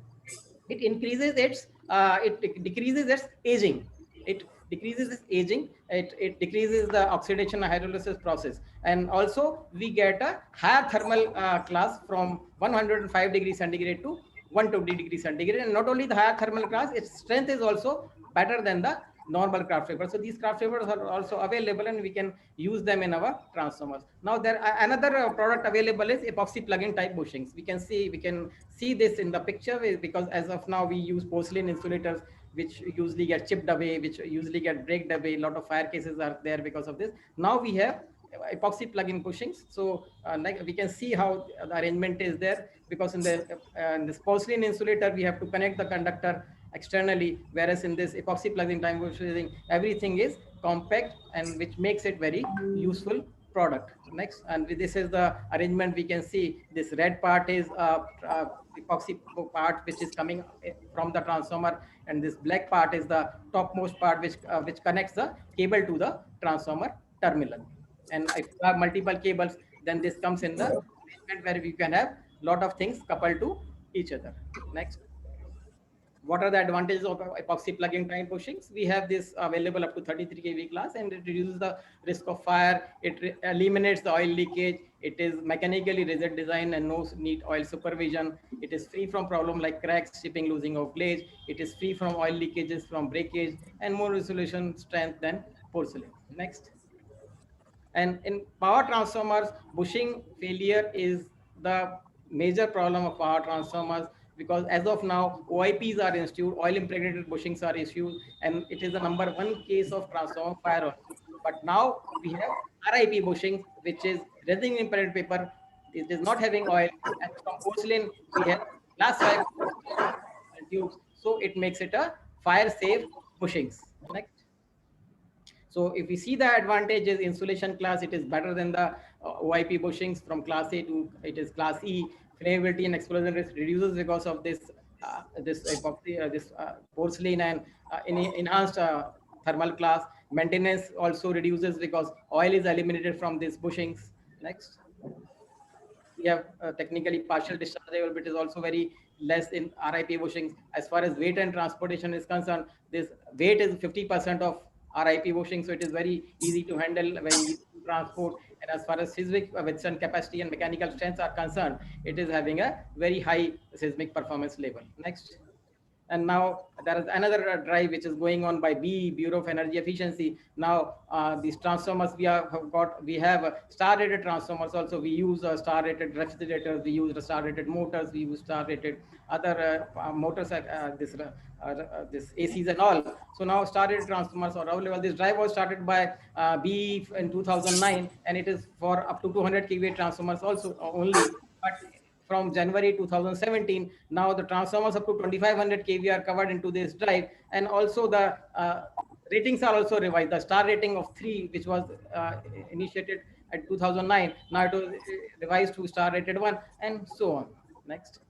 it increases its it decreases its aging. It decreases its aging. It decreases the oxidation and hydrolysis process. And also we get a higher thermal class from 105 degrees centigrade to 120 degrees centigrade. And not only the higher thermal class, its strength is also better than the normal kraft paper. So these kraft papers are also available, and we can use them in our transformers. Now there another product available is epoxy plug-in type bushings. We can see this in the picture, because as of now we use porcelain insulators, which usually get chipped away, which usually get breaked away. A lot of fire cases are there because of this. Now we have epoxy plug-in bushings. So like we can see how the arrangement is there, because in this porcelain insulator we have to connect the conductor externally, whereas in this epoxy plug-in type bushing, everything is compact, and which makes it very useful product. Next, and this is the arrangement. We can see this red part is epoxy part which is coming from the transformer, and this black part is the topmost part which connects the cable to the transformer terminal. And if you have multiple cables, then this comes in the arrangement where we can have lot of things coupled to each other. Next. What are the advantages of epoxy plug-in type bushings? We have this available up to 33 kV class, and it reduces the risk of fire. It eliminates the oil leakage. It is mechanically rigid design and no need oil supervision. It is free from problem like cracks, chipping, losing of glaze. It is free from oil leakages, from breakage, and more resolution strength than porcelain. Next. And in power transformers, bushing failure is the major problem of power transformers, because as of now, OIPs are issued, oil impregnated bushings are issued, and it is the number one case of transformer fire also. But now we have RIP bushings, which is resin impregnated paper. It is not having oil, and from porcelain we have glass fiber tubes, so it makes it a fire safe bushings. Next. So if we see the advantages, insulation class, it is better than the OIP bushings from class A to it is class E. Flammability and explosion risk reduces because of this epoxy, this porcelain and enhanced thermal class. Maintenance also reduces because oil is eliminated from these bushings. Next. We have technically partial dischargeable, but is also very less in RIP bushings. As far as weight and transportation is concerned, this weight is 50% of RIP bushing, so it is very easy to handle, very easy to transport. And as far as seismic withstand capacity and mechanical strengths are concerned, it is having a very high seismic performance level. Next. And now there is another drive which is going on by BE, Bureau of Energy Efficiency. Now these transformers we have star rated transformers also. We use star rated refrigerators, we use star rated motors, we use star rated other motors, this ACs and all. So now star rated transformers are available. This drive was started by BE in 2009, and it is for up to 200 kVA transformers also only. But from January 2017, now the transformers up to 2500 kV are covered into this drive, and also the ratings are also revised. The star rating of 3, which was initiated at 2009, now it was revised to star rated 1, and so on. Next.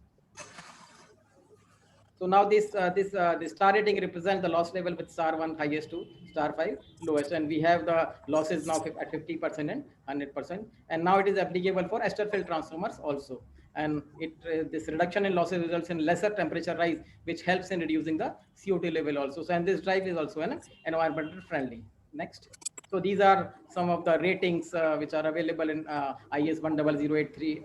So now this star rating represents the loss level with star 1 highest to star 5 lowest, and we have the losses now at 50% and 100%, and now it is applicable for Esterfield transformers also. And this reduction in losses results in lesser temperature rise, which helps in reducing the CO2 level also. So, and this drive is also an environmental friendly. Next. So these are some of the ratings which are available in IS 10083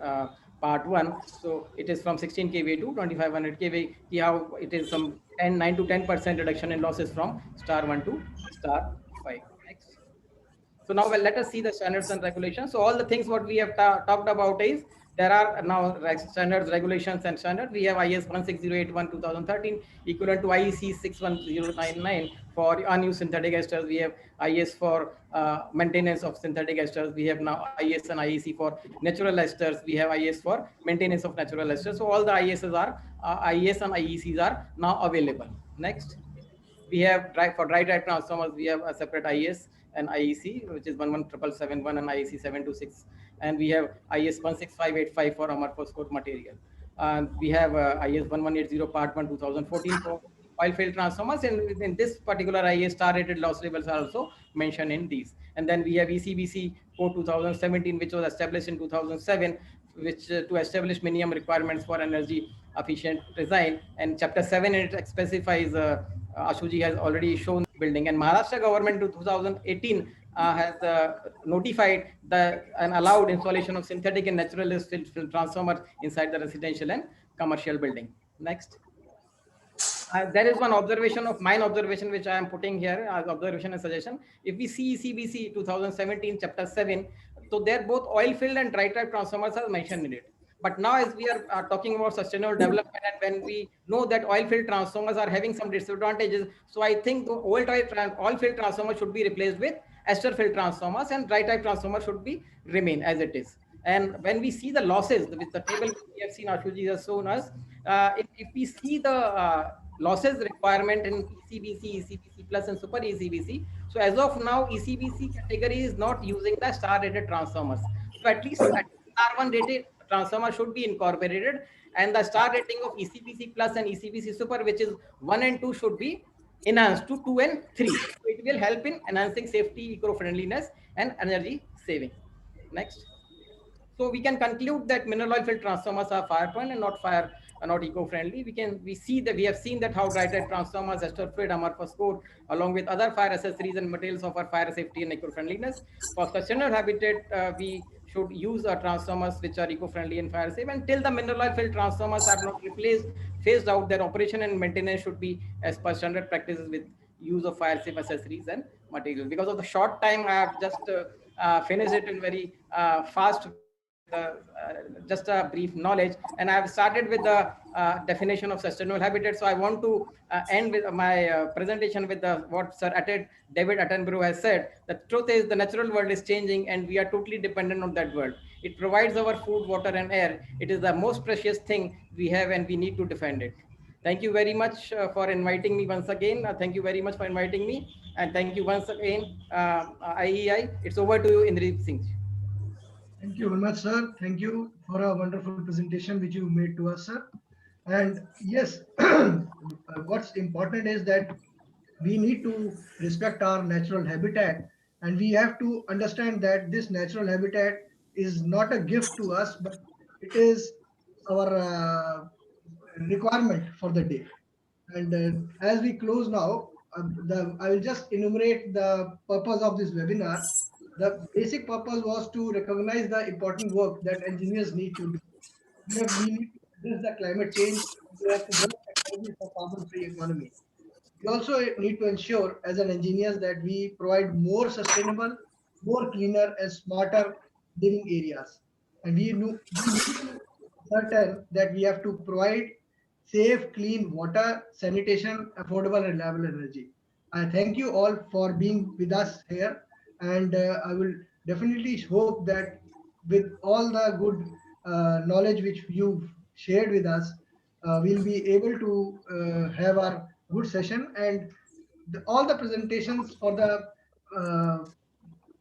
part 1. So it is from 16 kVA to 2500 kVA. How it is some 9 to 10% reduction in losses from star 1 to star 5. Next. So now let us see the standards and regulations. So all the things what we have talked about is there are now standards, regulations, and standards. We have IS 16081 2013 equivalent to IEC 61099 for unused synthetic esters. We have IS for maintenance of synthetic esters. We have now IS and IEC for natural esters. We have IS for maintenance of natural esters. So all the IS and IECs are now available. Next. We have for dry type transformers, we have a separate IS and IEC, which is 11771 and IEC 726, and we have IS 16585 for amorphous core material. And we have IS 1180 part 1 2014 for oil field transformers, and in this particular IS star rated loss levels are also mentioned in these. And then we have ECBC code 2017, which was established in 2007, which to establish minimum requirements for energy efficient design. And chapter 7 it specifies Ashuji has already shown building, and Maharashtra government to 2018 has notified and allowed installation of synthetic and natural field transformers inside the residential and commercial building. Next. There is one observation of mine observation which I am putting here as observation and suggestion. If we see ECBC 2017 chapter 7, so there both oil field and dry type transformers are mentioned in it. But now as we are talking about sustainable development, and when we know that oil field transformers are having some disadvantages, so I think the oil field transformer should be replaced with ester field transformers, and dry type transformer should be remain as it is. And when we see the losses with the table we have seen Ashuji has shown us, if we see the losses requirement in ECBC, ECBC plus and super ECBC. So as of now, ECBC category is not using the star rated transformers. So at least star 1 rated transformer should be incorporated, and the star rating of ECBC plus and ECBC super, which is 1 and 2, should be enhanced to 2 and 3. So it will help in enhancing safety, eco-friendliness, and energy saving. Next. So we can conclude that mineral oil field transformers are fire prone and not eco-friendly. We have seen that how dry type transformers, ester field, amorphous core, along with other fire accessories and materials offer fire safety and eco-friendliness. For sustainable habitat, we should use transformers which are eco-friendly and fire safe. Until the mineral oil field transformers are not replaced, phased out, their operation and maintenance should be as per standard practices with use of fire safe accessories and materials. Because of the short time, I have just finished it in very fast just a brief knowledge, and I have started with the definition of sustainable habitat. So I want to end with my presentation with what Sir David Attenborough has said. The truth is the natural world is changing and we are totally dependent on that world. It provides our food, water and air. It is the most precious thing we have and we need to defend it. Thank you very much for inviting me once again. Thank you very much for inviting me. And thank you once again, IEI. It's over to you, Indrajit Singh. Thank you very much, sir. Thank you for a wonderful presentation which you made to us, sir. And yes, what's important is that we need to respect our natural habitat, and we have to understand that this natural habitat is not a gift to us, but it is our requirement for the day. And as we close now, I will just enumerate the purpose of this webinar. The basic purpose was to recognize the important work that engineers need to do. We need to address the climate change. We have to develop technology for carbon-free economy. We also need to ensure, as an engineers, that we provide more sustainable, more cleaner, and smarter living areas. And we need to certain that we have to provide safe, clean water, sanitation, affordable, and reliable energy. I thank you all for being with us here, and I will definitely hope that with all the good knowledge which you've shared with us, we'll be able to have our good session, and all the presentations for the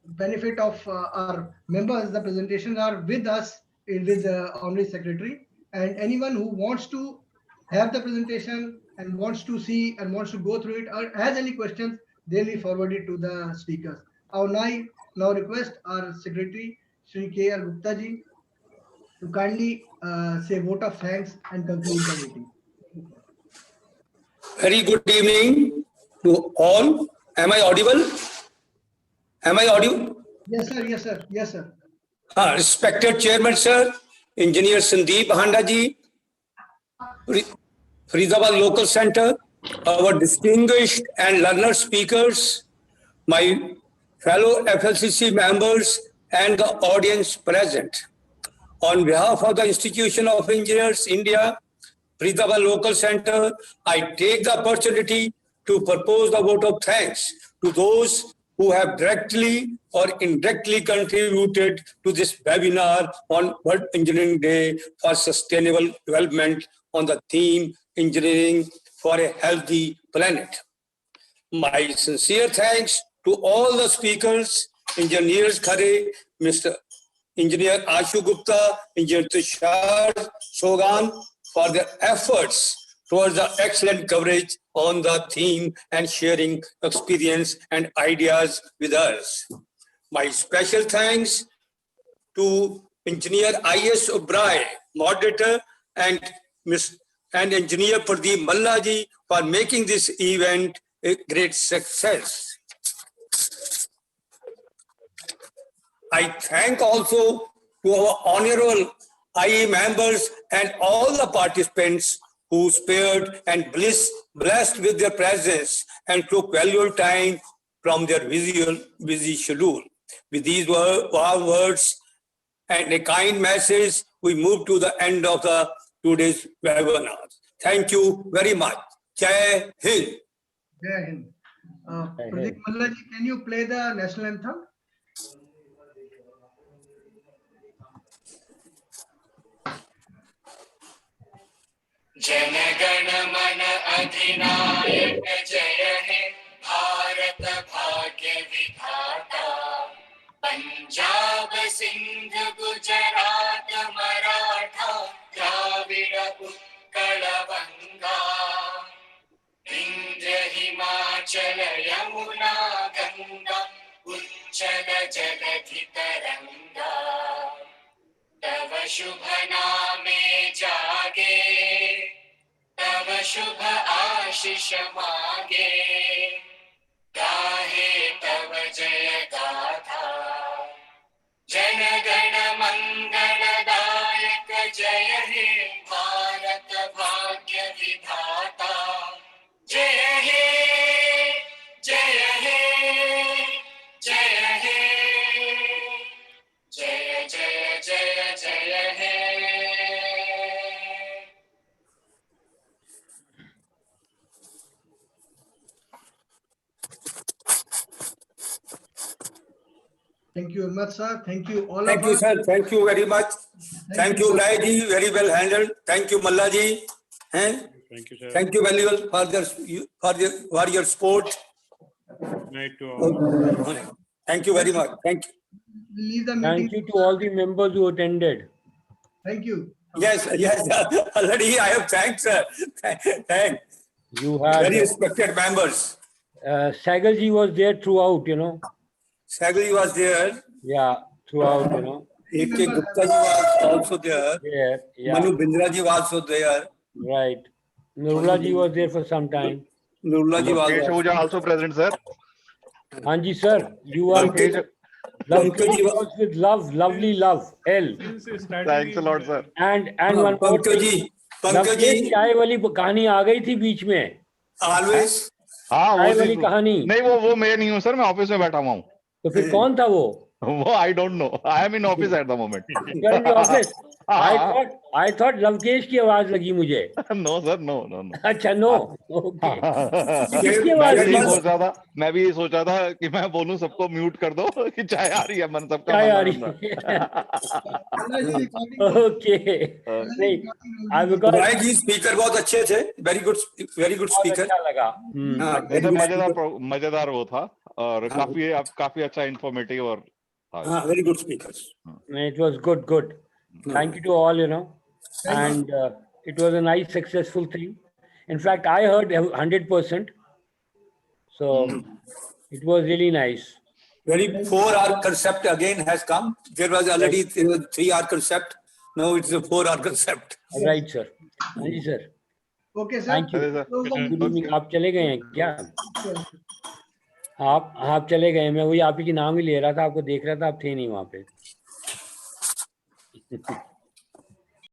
benefit of our members. The presentations are with us with the Honorary Secretary, and anyone who wants to have the presentation and wants to see and wants to go through it or has any questions, they'll be forwarded to the speakers. I will now request our Secretary, Shri K.R. Gupta ji, to kindly say vote of thanks and conclude the meeting. Very good evening to all. Am I audible? Am I audible? Yes, sir. Yes, sir. Yes, sir. Respected Chairman, sir, Engineer Sandeep Handa ji, Faridabad Local Center, our distinguished and learned speakers, my fellow FLCC members, and the audience present. On behalf of the Institution of Engineers India, Faridabad Local Center, I take the opportunity to propose the vote of thanks to those who have directly or indirectly contributed to this webinar on World Engineering Day for Sustainable Development on the theme Engineering for a Healthy Planet. My sincere thanks to all the speakers, Engineers Khare, Mr. Engineer Ashu Gupta, Engineer Tushar Sogan, for their efforts towards the excellent coverage on the theme and sharing experience and ideas with us. My special thanks to Engineer I.S. O'Brien, moderator, and Engineer Pradeep Mallaji for making this event a great success. I thank also to our honorable IE members and all the participants who spared and blessed with their presence and took valuable time from their busy schedule. With these warm words and a kind message, we move to the end of today's webinar. Thank you very much. Jai Hind. Jai Hind. Pradeep Mallaji, can you play the national anthem? Jana Gana मन अधिनायक जय हे भारत भाग्य विधाता पंजाब सिंध गुजरात मराठा द्राविड़ उत्कल बंगा विंध्य हिमाचल यमुना गंगा उच्चल जलधि तरंगा तव शुभ नामे जागे तव शुभ आशीष मांगे गाहे तव जय गाथा जन गण मंगलदायक जय हे भारत भाग्य विधाता जय हे जय हे जय हे जय जय जय Thank you very much, sir. Thank you all Thank of you, us. sir. Thank you very much. Thank you, Rai ji. Very well handled. Thank you, Malla ji. Thank you, sir. Thank you, valuable for your support. Night to all. Thank you very much. Thank you. We'll leave the Thank meeting. you to all the members who attended. Thank you. Yes. Already I have thanked, sir. Thank. You had Very respected members. Sagal ji was there throughout, you know. Sagri was there. Yeah, throughout, you know. A.K. Gupta ji was also there. Yeah, yeah, Manu Bindra ji was also there. right. Nurula ji was there for some time. Nurullah ji was Lokesh there. Ahuja also present, sir. Anji sir, you are Pankaj- Lovekesh was with love, lovely love, L. Thanks a lot, sir. And one more Pankaj thing. ji. Pankaj Lovekesh ji. चाय वाली कहानी आ गई थी बीच में. Always. हाँ चाय वो वाली चीज कहानी. नहीं वो मैं नहीं हूँ सर मैं ऑफिस में बैठा हुआ हूँ तो फिर कौन था वो? वो I don't know I am in office at the moment You are in the office. I thought Lovekesh की आवाज लगी मुझे. No sir no no no अच्छा नो. Okay. किसकी आवाज मैं भी सोचा था कि मैं बोलूं सबको म्यूट कर दो कि चाय आ रही है मन सबका चाय आ मन रही है। है. Okay. नहीं. Because राय जी स्पीकर बहुत अच्छे थे. वेरी गुड बहुत स्पीकर. अच्छा लगा. एकदम मजेदार वो था और काफी अच्छा इंफॉर्मेटिव और very good speaker. It was good. Thank you to all, you know. And it was a nice, successful thing. In fact, I heard 100%. So it was really nice. Very 4-hour concept again has come. There was already 3-hour concept. Now it's a 4-hour concept. Right, sir. Thank you, sir. Okay, sir. Thank you. Sir Good evening. आप चले गए हैं क्या? आप चले गए. मैं वही आप ही की नाम ही ले रहा था. आपको देख रहा था. आप थे नहीं वहाँ पे.